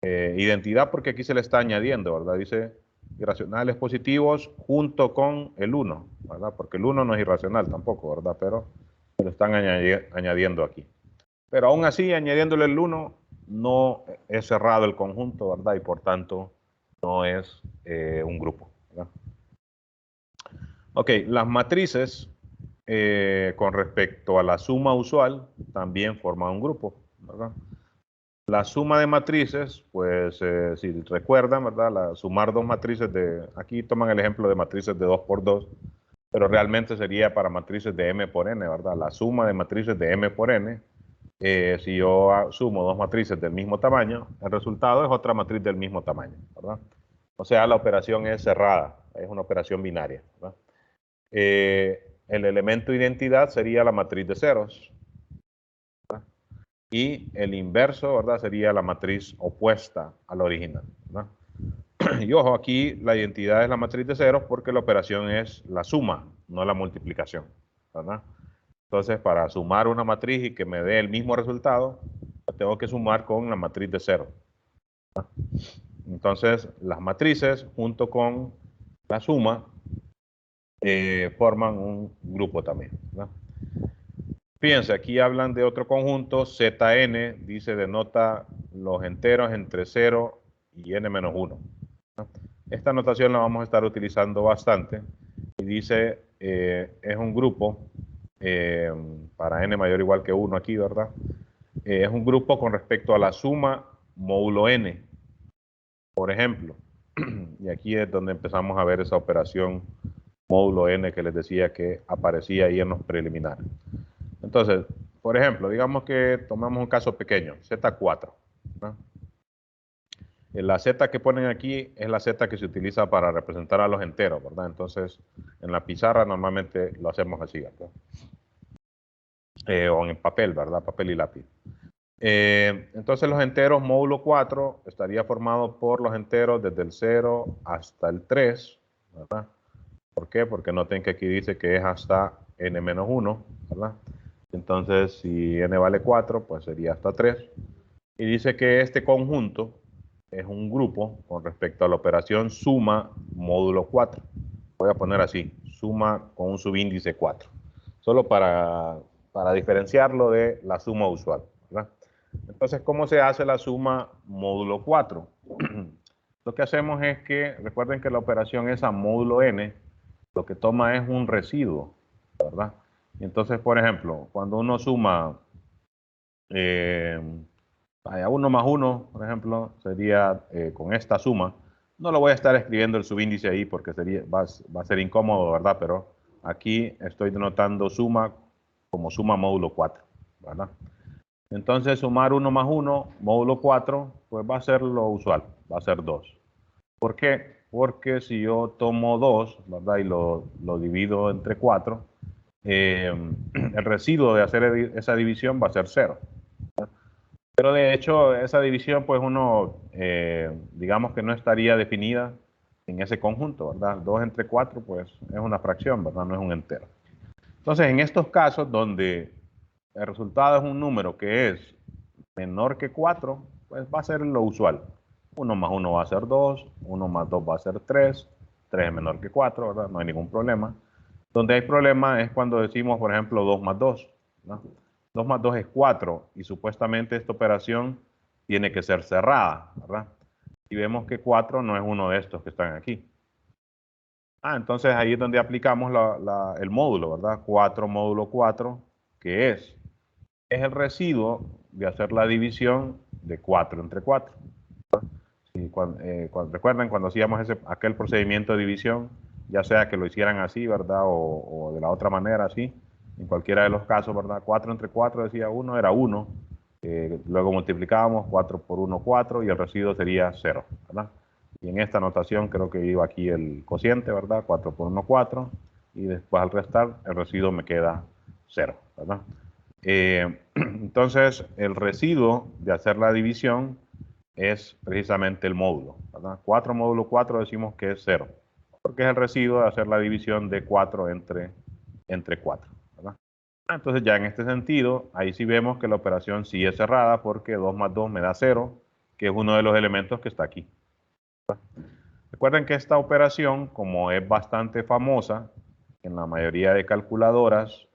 Identidad porque aquí se le está añadiendo, ¿verdad? Dice irracionales positivos junto con el 1, ¿verdad? Porque el 1 no es irracional tampoco, ¿verdad? Pero se lo están añadiendo aquí. Pero aún así, añadiéndole el 1, no es cerrado el conjunto, ¿verdad? Y por tanto, no es un grupo, ¿verdad? Ok, las matrices con respecto a la suma usual también forman un grupo, ¿verdad? La suma de matrices, pues si recuerdan, ¿verdad? Sumar dos matrices aquí toman el ejemplo de matrices de 2 por 2, pero realmente sería para matrices de m por n, ¿verdad? La suma de matrices de m por n, si yo sumo dos matrices del mismo tamaño, el resultado es otra matriz del mismo tamaño, ¿verdad? O sea, la operación es cerrada, es una operación binaria, ¿verdad? El elemento identidad sería la matriz de ceros, ¿verdad? Y el inverso, ¿verdad? Sería la matriz opuesta a la original, ¿verdad? Y ojo, aquí la identidad es la matriz de ceros porque la operación es la suma, no la multiplicación, ¿verdad? Entonces, para sumar una matriz y que me dé el mismo resultado, tengo que sumar con la matriz de cero, ¿verdad? Entonces, las matrices junto con la suma forman un grupo también, ¿verdad? Fíjense, aquí hablan de otro conjunto, Zn, dice, denota los enteros entre 0 y n menos 1. Esta notación la vamos a estar utilizando bastante y dice, es un grupo, para n mayor o igual que 1 aquí, ¿verdad? Es un grupo con respecto a la suma módulo n, por ejemplo. Y aquí es donde empezamos a ver esa operación módulo n que les decía que aparecía ahí en los preliminares. Entonces, por ejemplo, digamos que tomamos un caso pequeño, Z4, ¿no? La Z que ponen aquí es la Z que se utiliza para representar a los enteros, ¿verdad? Entonces, en la pizarra normalmente lo hacemos así, ¿verdad? O en papel, ¿verdad? Papel y lápiz. Entonces, los enteros módulo 4 estaría formado por los enteros desde el 0 hasta el 3, ¿verdad? ¿Por qué? Porque noten que aquí dice que es hasta n-1, ¿verdad? Entonces, si n vale 4, pues sería hasta 3. Y dice que este conjunto es un grupo con respecto a la operación suma módulo 4. Voy a poner así, suma con un subíndice 4. Solo para diferenciarlo de la suma usual, ¿verdad? Entonces, ¿cómo se hace la suma módulo 4? Lo que hacemos es que, recuerden que la operación es a módulo n, lo que toma es un residuo, ¿verdad? Y entonces, por ejemplo, cuando uno suma 1 más 1, por ejemplo, sería con esta suma. No lo voy a estar escribiendo el subíndice ahí porque va a ser incómodo, ¿verdad? Pero aquí estoy denotando suma como suma módulo 4, ¿verdad? Entonces, sumar 1 más 1, módulo 4, pues va a ser lo usual, va a ser 2. ¿Por qué? Porque si yo tomo 2, ¿verdad? Y lo divido entre 4, el residuo de hacer esa división va a ser 0. Pero de hecho, esa división, pues uno, digamos que no estaría definida en ese conjunto, ¿verdad? 2 entre 4, pues es una fracción, ¿verdad? No es un entero. Entonces, en estos casos donde el resultado es un número que es menor que 4, pues va a ser lo usual. 1 más 1 va a ser 2, 1 más 2 va a ser 3, 3 es menor que 4, ¿verdad? No hay ningún problema. Donde hay problema es cuando decimos, por ejemplo, 2 más 2, ¿no? 2 más 2 es 4 y supuestamente esta operación tiene que ser cerrada, ¿verdad? Y vemos que 4 no es uno de estos que están aquí. Entonces ahí es donde aplicamos el módulo, ¿verdad? 4 módulo 4, que es el residuo de hacer la división de 4 entre 4. Sí, recuerdan cuando hacíamos aquel procedimiento de división, ya sea que lo hicieran así, ¿verdad? O de la otra manera, así. En cualquiera de los casos, ¿verdad? 4 entre 4 decía 1, era 1. Luego multiplicábamos 4 por 1, 4 y el residuo sería 0, ¿verdad? Y en esta notación creo que iba aquí el cociente, ¿verdad? 4 por 1, 4. Y después al restar, el residuo me queda 0, ¿verdad? Entonces, el residuo de hacer la división es precisamente el módulo, ¿verdad? 4 módulo 4 decimos que es 0, porque es el residuo de hacer la división de 4 entre 4, ¿verdad? Entonces ya en este sentido, ahí sí vemos que la operación sí es cerrada porque 2 más 2 me da 0, que es uno de los elementos que está aquí. Recuerden que esta operación, como es bastante famosa en la mayoría de calculadoras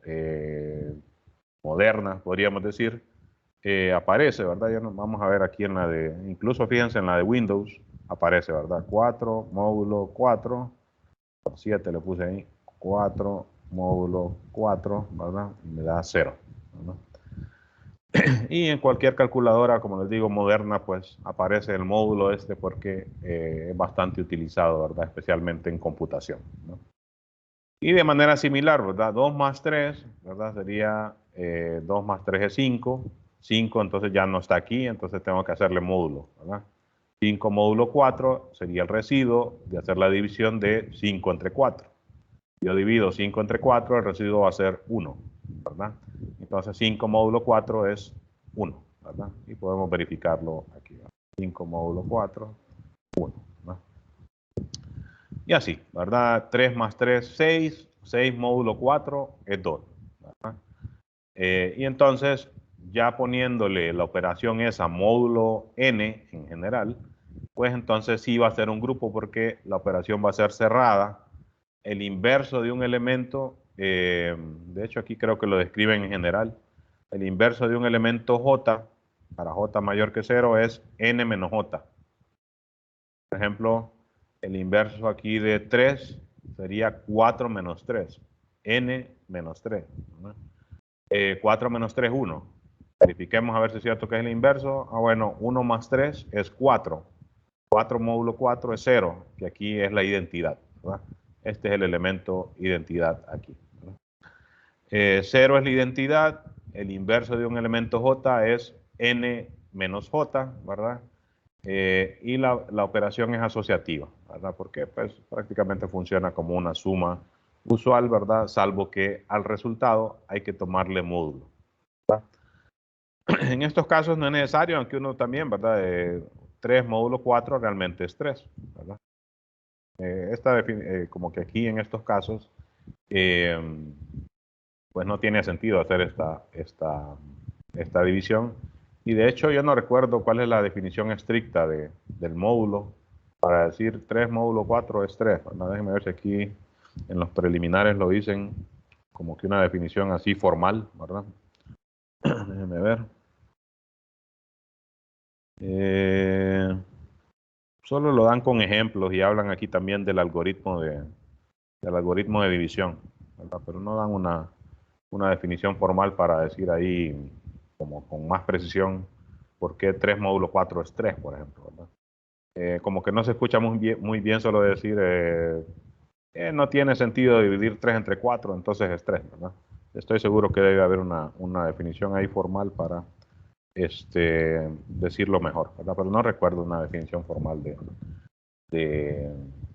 modernas, podríamos decir, aparece, ¿verdad? Ya nos vamos a ver aquí en la de, incluso fíjense en la de Windows, aparece, ¿verdad? 4, módulo 4, 7 le puse ahí, 4, módulo 4, ¿verdad? Y me da 0, ¿verdad? Y en cualquier calculadora, como les digo, moderna, pues aparece el módulo este porque es bastante utilizado, ¿verdad? Especialmente en computación, ¿no? Y de manera similar, ¿verdad? 2 más 3, ¿verdad? Sería 2 más 3 es 5. 5 entonces ya no está aquí, entonces tengo que hacerle módulo, ¿verdad? 5 módulo 4 sería el residuo de hacer la división de 5 entre 4. Yo divido 5 entre 4, el residuo va a ser 1, ¿verdad? Entonces 5 módulo 4 es 1, ¿verdad? Y podemos verificarlo aquí, ¿verdad? 5 módulo 4, 1, ¿verdad? Y así, ¿verdad? 3 más 3, 6. 6 módulo 4 es 2, ¿verdad? Y entonces, ya poniéndole la operación esa módulo n en general, pues entonces sí va a ser un grupo porque la operación va a ser cerrada. El inverso de un elemento, de hecho aquí creo que lo describen en general, el inverso de un elemento j, para j mayor que 0, es n menos j. Por ejemplo, el inverso aquí de 3 sería 4 menos 3, n menos 3, ¿no? 4 menos 3, 1. Verifiquemos a ver si es cierto que es el inverso. Bueno, 1 más 3 es 4. 4 módulo 4 es 0, que aquí es la identidad, ¿verdad? Este es el elemento identidad aquí, ¿verdad? 0 es la identidad, el inverso de un elemento j es n menos j, ¿verdad? Y la operación es asociativa, ¿verdad? Porque pues prácticamente funciona como una suma usual, ¿verdad? Salvo que al resultado hay que tomarle módulo, ¿verdad? En estos casos no es necesario, aunque uno también, ¿verdad? 3 módulo 4 realmente es 3, ¿verdad? Como que aquí en estos casos, pues no tiene sentido hacer esta división. Y de hecho yo no recuerdo cuál es la definición estricta del módulo. Para decir 3 módulo 4 es 3. ¿Verdad? Déjenme ver si aquí en los preliminares lo dicen como que una definición así formal, ¿verdad? Déjenme ver. Solo lo dan con ejemplos y hablan aquí también del algoritmo de división, ¿verdad? Pero no dan una definición formal para decir ahí como con más precisión por qué 3 módulo 4 es 3, por ejemplo, ¿verdad? Como que no se escucha muy bien solo decir no tiene sentido dividir 3 entre 4, entonces es 3, ¿verdad? Estoy seguro que debe haber una definición ahí formal para decirlo mejor, ¿verdad? Pero no recuerdo una definición formal de,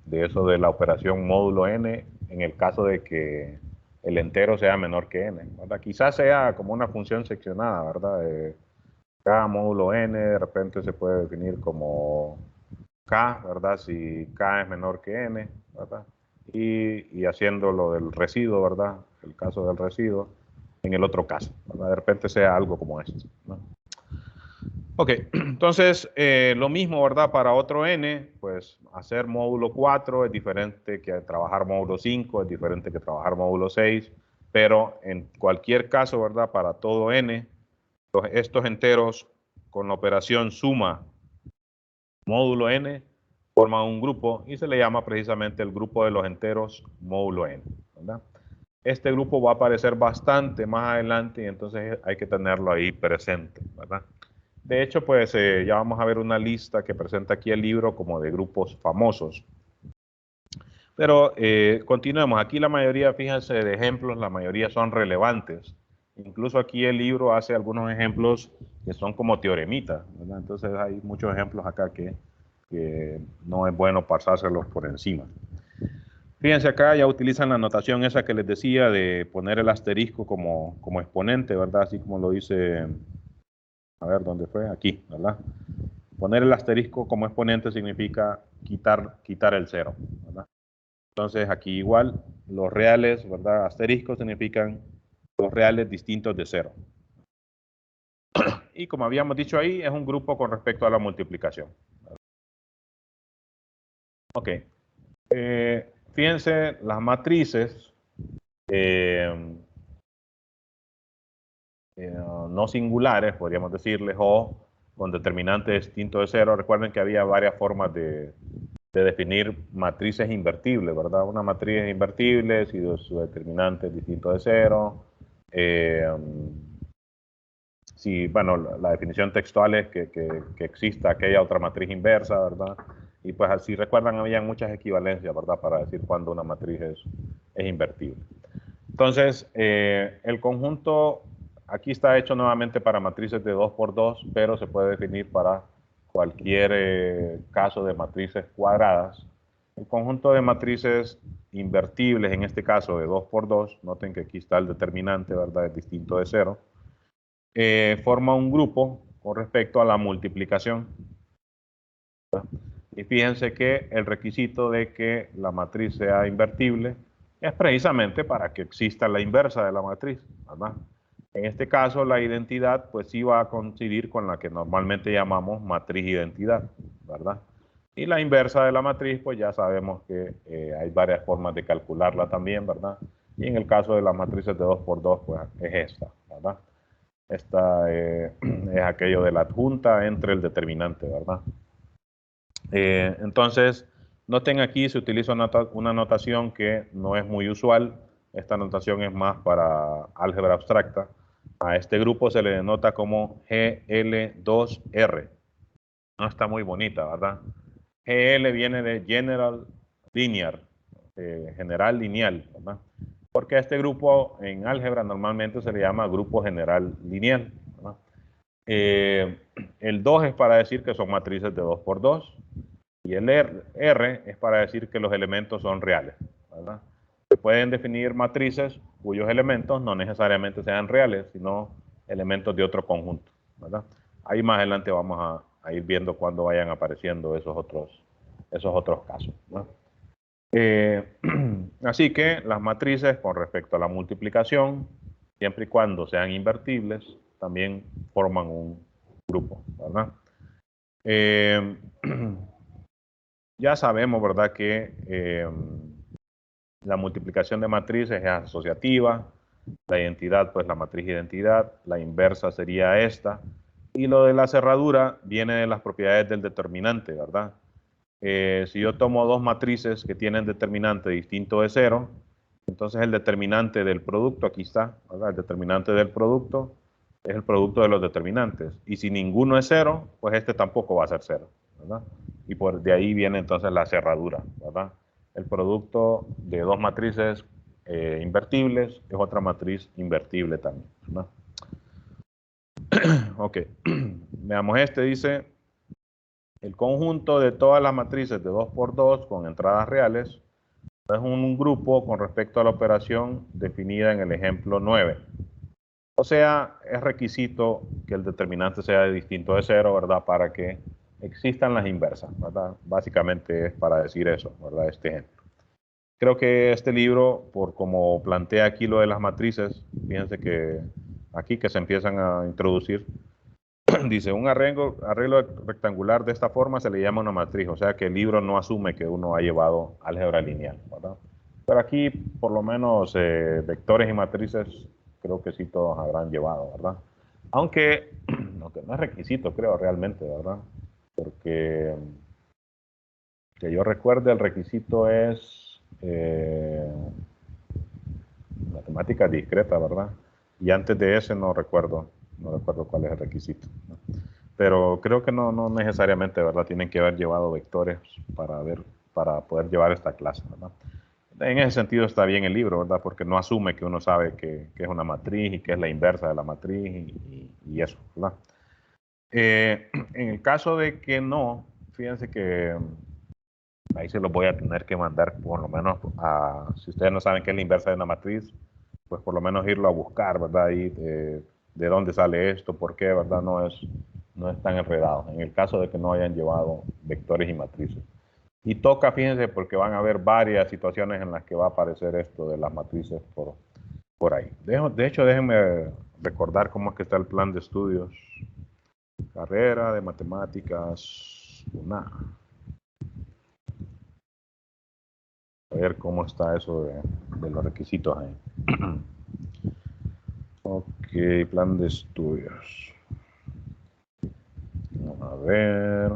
de eso de la operación módulo n en el caso de que el entero sea menor que n, ¿verdad? Quizás sea como una función seccionada, ¿verdad? K módulo n de repente se puede definir como k, ¿verdad? Si k es menor que n, ¿verdad? Y haciendo lo del residuo, ¿verdad? El caso del residuo, en el otro caso, ¿verdad? De repente sea algo como esto, ¿no? Ok, entonces lo mismo, ¿verdad? Para otro n, pues hacer módulo 4 es diferente que trabajar módulo 5, es diferente que trabajar módulo 6, pero en cualquier caso, ¿verdad? Para todo n, estos enteros con la operación suma módulo n forman un grupo y se le llama precisamente el grupo de los enteros módulo n, ¿verdad? Este grupo va a aparecer bastante más adelante y entonces hay que tenerlo ahí presente, ¿verdad? De hecho, pues ya vamos a ver una lista que presenta aquí el libro como de grupos famosos. Pero continuemos. Aquí la mayoría, fíjense, de ejemplos, la mayoría son relevantes. Incluso aquí el libro hace algunos ejemplos que son como teoremitas, ¿verdad? Entonces hay muchos ejemplos acá que que no es bueno pasárselos por encima. Fíjense acá, ya utilizan la notación esa que les decía de poner el asterisco como exponente, ¿verdad? Así como lo dice, a ver, ¿dónde fue? Aquí, ¿verdad? Poner el asterisco como exponente significa quitar el cero, ¿verdad? Entonces aquí igual, los reales, ¿verdad? Asteriscos significan los reales distintos de cero. Y como habíamos dicho ahí, es un grupo con respecto a la multiplicación. Ok. Fíjense, las matrices no singulares, podríamos decirles, o con determinante distinto de cero. Recuerden que había varias formas de definir matrices invertibles, ¿verdad? Una matriz invertible si su determinante es distinto de cero. Si, bueno, la definición textual es que exista aquella otra matriz inversa, ¿verdad? Y pues si recuerdan, había muchas equivalencias, ¿verdad? Para decir cuándo una matriz es invertible. Entonces, el conjunto aquí está hecho nuevamente para matrices de 2 por 2, pero se puede definir para cualquier caso de matrices cuadradas. El conjunto de matrices invertibles, en este caso de 2 por 2, noten que aquí está el determinante, ¿verdad? Es distinto de 0. Forma un grupo con respecto a la multiplicación. Y fíjense que el requisito de que la matriz sea invertible es precisamente para que exista la inversa de la matriz, ¿verdad? En este caso, la identidad pues sí va a coincidir con la que normalmente llamamos matriz identidad, ¿verdad? Y la inversa de la matriz, pues ya sabemos que hay varias formas de calcularla también, ¿verdad? Y en el caso de las matrices de 2 por 2, pues es esta, ¿verdad? Esta es aquello de la adjunta entre el determinante, ¿verdad? Entonces, noten aquí se utiliza una notación que no es muy usual. Esta notación es más para álgebra abstracta. A este grupo se le denota como GL2R. No está muy bonita, ¿verdad? GL viene de General Linear, general lineal, ¿verdad? Porque a este grupo en álgebra normalmente se le llama grupo general lineal, ¿verdad? El 2 es para decir que son matrices de 2 por 2. Y el R es para decir que los elementos son reales, ¿verdad? Se pueden definir matrices cuyos elementos no necesariamente sean reales, sino elementos de otro conjunto, ¿verdad? Ahí más adelante vamos a ir viendo cuando vayan apareciendo esos otros casos, ¿no? Así que las matrices con respecto a la multiplicación, siempre y cuando sean invertibles, también forman un grupo, ¿verdad? Ya sabemos, ¿verdad?, que la multiplicación de matrices es asociativa, la identidad, pues la matriz identidad, la inversa sería esta, y lo de la cerradura viene de las propiedades del determinante, ¿verdad? Si yo tomo dos matrices que tienen determinante distinto de 0, entonces el determinante del producto, aquí está, ¿verdad? El determinante del producto es el producto de los determinantes. Y si ninguno es 0, pues este tampoco va a ser 0, ¿verdad? Y por de ahí viene entonces la cerradura, ¿verdad? El producto de dos matrices invertibles es otra matriz invertible también, ¿verdad? Ok, veamos este, dice, el conjunto de todas las matrices de 2 por 2 con entradas reales es un grupo con respecto a la operación definida en el ejemplo 9. O sea, es requisito que el determinante sea distinto de 0, ¿verdad? Para que existan las inversas, ¿verdad? Básicamente es para decir eso, ¿verdad? Este ejemplo. Creo que este libro, por como plantea aquí lo de las matrices, fíjense que aquí que se empiezan a introducir, dice, un arreglo rectangular de esta forma se le llama una matriz, o sea que el libro no asume que uno ha llevado álgebra lineal, ¿verdad? Pero aquí, por lo menos, vectores y matrices, creo que sí todos habrán llevado, ¿verdad? Aunque no es requisito, creo, realmente, ¿verdad? Porque, que yo recuerde, el requisito es matemática discreta, ¿verdad? Y antes de ese no recuerdo cuál es el requisito, ¿no? Pero creo que no necesariamente, ¿verdad? Tienen que haber llevado vectores para poder llevar esta clase, ¿verdad? En ese sentido está bien el libro, ¿verdad? Porque no asume que uno sabe que es una matriz y que es la inversa de la matriz y eso, ¿verdad? En el caso de que no, fíjense que ahí se los voy a tener que mandar por lo menos si ustedes no saben qué es la inversa de una matriz, pues por lo menos irlo a buscar, ¿verdad? Ahí de dónde sale esto, por qué, ¿verdad? No es tan enredado. En el caso de que no hayan llevado vectores y matrices. Y toca, fíjense, porque van a haber varias situaciones en las que va a aparecer esto de las matrices por ahí. De hecho, déjenme recordar cómo es que está el plan de estudios. Carrera de Matemáticas UNA. A ver cómo está eso de los requisitos ahí. Ok, plan de estudios. Vamos a ver.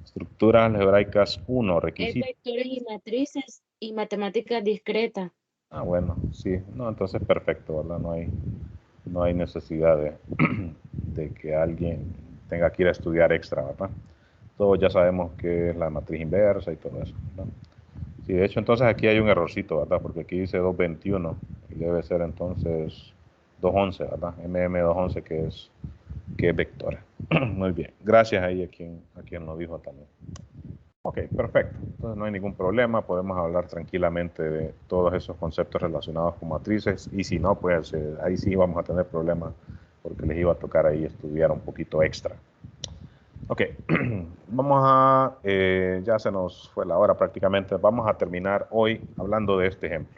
Estructuras algebraicas 1, Es requisitos. vectores y matrices y matemáticas discretas. Ah, bueno, sí. No, entonces perfecto, ¿verdad? No hay necesidad de que alguien tenga que ir a estudiar extra, ¿verdad? Todos ya sabemos que es la matriz inversa y todo eso, ¿verdad? Sí, de hecho, entonces aquí hay un errorcito, ¿verdad? Porque aquí dice 221 y debe ser entonces 211, ¿verdad? MM211 que es vector. Muy bien. Gracias ahí a quien lo dijo también. Ok, perfecto. Entonces no hay ningún problema. Podemos hablar tranquilamente de todos esos conceptos relacionados con matrices. Y si no, pues ahí sí vamos a tener problemas porque les iba a tocar ahí estudiar un poquito extra. Ok, vamos ya se nos fue la hora prácticamente, vamos a terminar hoy hablando de este ejemplo.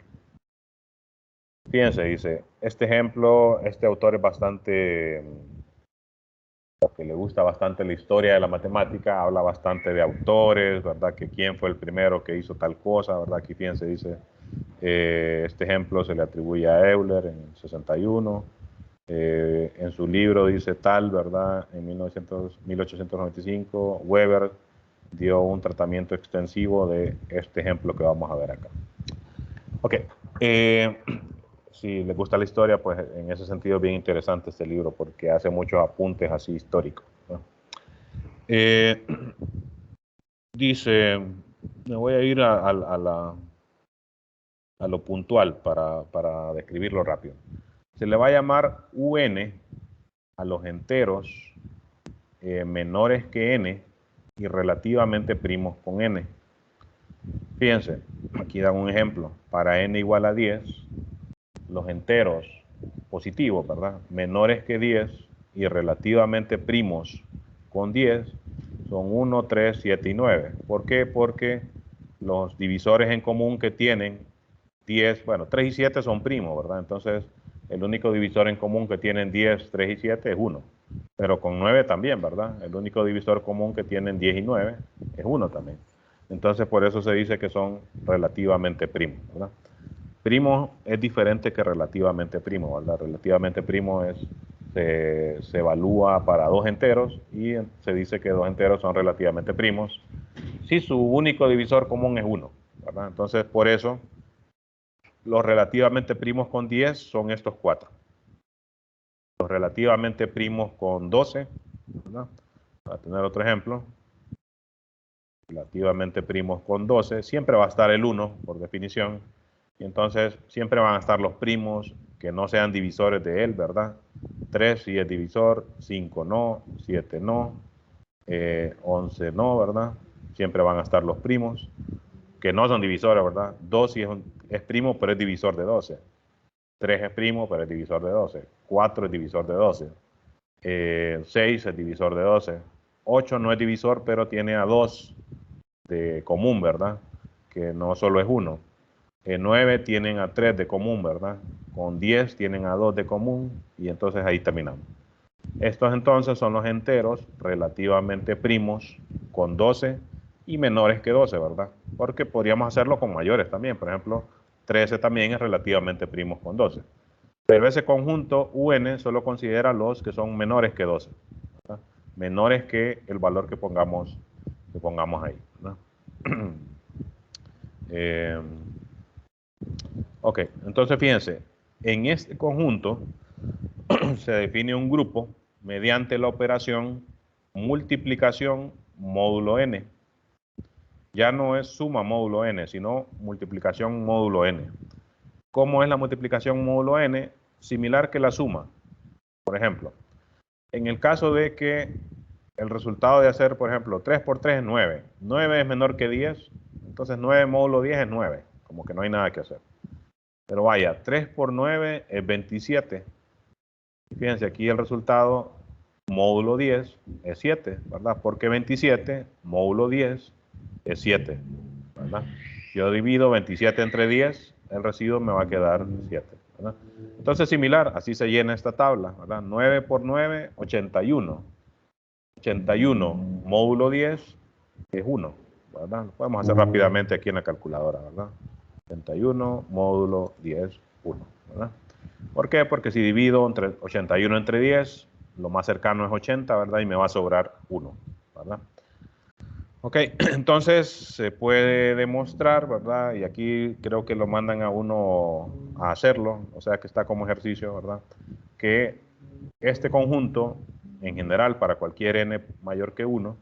Fíjense, dice, este ejemplo, este autor es bastante, que le gusta bastante la historia de la matemática, habla bastante de autores, ¿verdad? Que quién fue el primero que hizo tal cosa, ¿verdad? Aquí fíjense, dice, este ejemplo se le atribuye a Euler en el 61. En su libro dice tal, ¿verdad? En 1895, Weber dio un tratamiento extensivo de este ejemplo que vamos a ver acá. Ok, si les gusta la historia, pues en ese sentido es bien interesante este libro porque hace muchos apuntes así históricos, ¿no? Dice, me voy a ir a lo puntual para describirlo rápido. Se le va a llamar UN a los enteros menores que n y relativamente primos con n. Fíjense, aquí dan un ejemplo. Para n igual a 10, los enteros positivos, ¿verdad? Menores que 10 y relativamente primos con 10 son 1, 3, 7 y 9. ¿Por qué? Porque los divisores en común que tienen 10, bueno, 3 y 7 son primos, ¿verdad? Entonces, el único divisor en común que tienen 10, 3 y 7 es 1. Pero con 9 también, ¿verdad? El único divisor común que tienen 10 y 9 es 1 también. Entonces, por eso se dice que son relativamente primos, ¿verdad? Primo es diferente que relativamente primo, ¿verdad? Relativamente primo se evalúa para dos enteros y se dice que dos enteros son relativamente primos si su único divisor común es 1, ¿verdad? Entonces, por eso, los relativamente primos con 10 son estos 4. Los relativamente primos con 12, ¿verdad? Para tener otro ejemplo, relativamente primos con 12, siempre va a estar el 1 por definición, y entonces siempre van a estar los primos que no sean divisores de él, ¿verdad? 3 sí es divisor, 5 no, 7 no, 11 no, ¿verdad? Siempre van a estar los primos que no son divisores, ¿verdad? 2 sí es primo, pero es divisor de 12. 3 es primo, pero es divisor de 12. 4 es divisor de 12. 6 es divisor de 12. 8 no es divisor, pero tiene a 2 de común, ¿verdad? Que no solo es 1. 9 tienen a 3 de común, ¿verdad? Con 10 tienen a 2 de común y entonces ahí terminamos. Estos entonces son los enteros relativamente primos con 12 y menores que 12, ¿verdad? Porque podríamos hacerlo con mayores también. Por ejemplo, 13 también es relativamente primos con 12. Pero ese conjunto UN solo considera los que son menores que 12, ¿verdad? Menores que el valor que pongamos ahí, ¿verdad? Ok, entonces fíjense, en este conjunto se define un grupo mediante la operación multiplicación módulo n. Ya no es suma módulo n, sino multiplicación módulo n. ¿Cómo es la multiplicación módulo n? Similar que la suma. Por ejemplo, En el caso de que el resultado de hacer, por ejemplo, 3 por 3 es 9. 9 es menor que 10, entonces 9 módulo 10 es 9, como que no hay nada que hacer. Pero vaya, 3 por 9 es 27. Y fíjense, aquí el resultado módulo 10 es 7, ¿verdad? Porque 27 módulo 10 es 7, ¿verdad? Yo divido 27 entre 10, el residuo me va a quedar 7, ¿verdad? Entonces, similar, así se llena esta tabla, ¿verdad? 9 por 9, 81. 81 módulo 10 es 1, ¿verdad? Lo podemos hacer rápidamente aquí en la calculadora, ¿verdad? 81 módulo 10, 1, ¿verdad? ¿Por qué? Porque si divido entre 81 entre 10, lo más cercano es 80, ¿verdad? Y me va a sobrar 1, ¿verdad? Ok, entonces se puede demostrar, ¿verdad? Y aquí creo que lo mandan a uno a hacerlo, o sea que está como ejercicio, ¿verdad? Que este conjunto, en general, para cualquier n mayor que 1,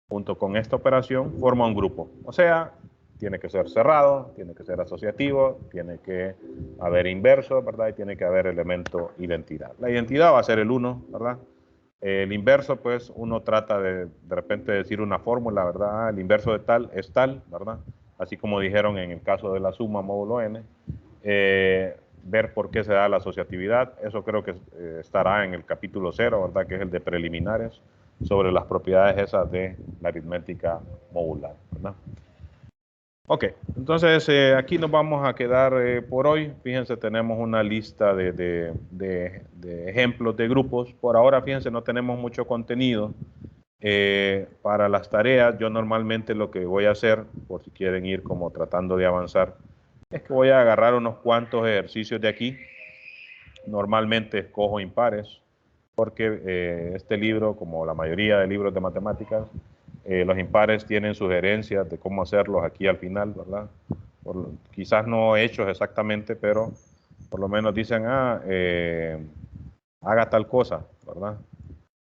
junto con esta operación, forma un grupo. O sea, tiene que ser cerrado, tiene que ser asociativo, tiene que haber inverso, ¿verdad? Y tiene que haber elemento identidad. La identidad va a ser el 1, ¿verdad? El inverso, pues, uno trata de repente decir una fórmula, ¿verdad? El inverso de tal es tal, ¿verdad? Así como dijeron en el caso de la suma módulo n. Ver por qué se da la asociatividad, eso creo que estará en el capítulo 0, ¿verdad? Que es el de preliminares, sobre las propiedades esas de la aritmética modular, ¿verdad? Ok, entonces aquí nos vamos a quedar por hoy. Fíjense, tenemos una lista de ejemplos de grupos. Por ahora, fíjense, no tenemos mucho contenido. Para las tareas, yo normalmente lo que voy a hacer, por si quieren ir como tratando de avanzar, es que voy a agarrar unos cuantos ejercicios de aquí. Normalmente escojo impares, porque este libro, como la mayoría de libros de matemáticas, los impares tienen sugerencias de cómo hacerlos aquí al final, ¿verdad? Quizás no hechos exactamente, pero por lo menos dicen, haga tal cosa, ¿verdad?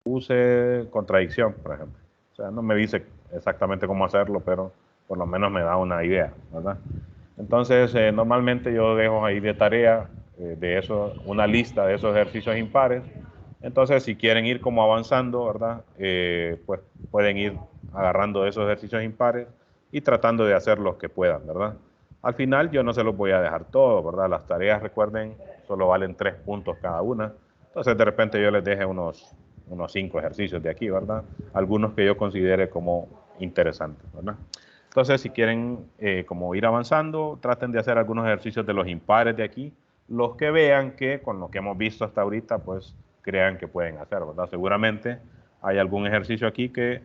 Use contradicción, por ejemplo. O sea, no me dice exactamente cómo hacerlo, pero por lo menos me da una idea, ¿verdad? Entonces, normalmente yo dejo ahí de tarea de eso, una lista de esos ejercicios impares. Entonces, si quieren ir como avanzando, ¿verdad? Pues pueden ir agarrando esos ejercicios impares y tratando de hacer los que puedan, ¿verdad? Al final yo no se los voy a dejar todo, ¿verdad? Las tareas, recuerden, solo valen 3 puntos cada una. Entonces, de repente yo les deje unos 5 ejercicios de aquí, ¿verdad? Algunos que yo considere como interesantes, ¿verdad? Entonces, si quieren como ir avanzando, traten de hacer algunos ejercicios de los impares de aquí, los que vean que con lo que hemos visto hasta ahorita, pues crean que pueden hacer, ¿verdad? Seguramente hay algún ejercicio aquí que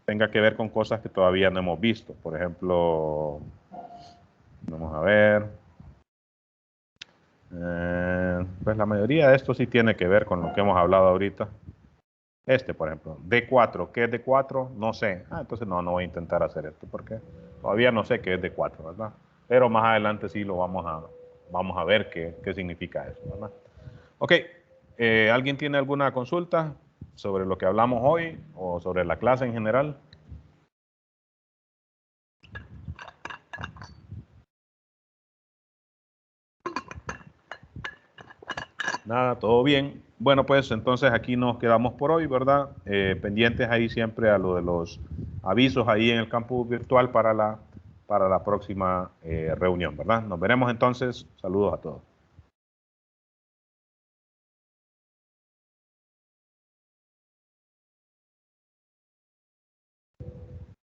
tenga que ver con cosas que todavía no hemos visto. Por ejemplo, vamos a ver. Pues la mayoría de esto sí tiene que ver con lo que hemos hablado ahorita. Este, por ejemplo, D4. ¿Qué es D4? No sé. Entonces no voy a intentar hacer esto porque todavía no sé qué es D4, ¿verdad? Pero más adelante sí lo vamos a ver qué significa eso, ¿verdad? Ok. ¿Alguien tiene alguna consulta sobre lo que hablamos hoy o sobre la clase en general? Nada, todo bien. Bueno, pues entonces aquí nos quedamos por hoy, ¿verdad? Pendientes ahí siempre a lo de los avisos ahí en el campus virtual para la próxima reunión, ¿verdad? Nos veremos entonces. Saludos a todos.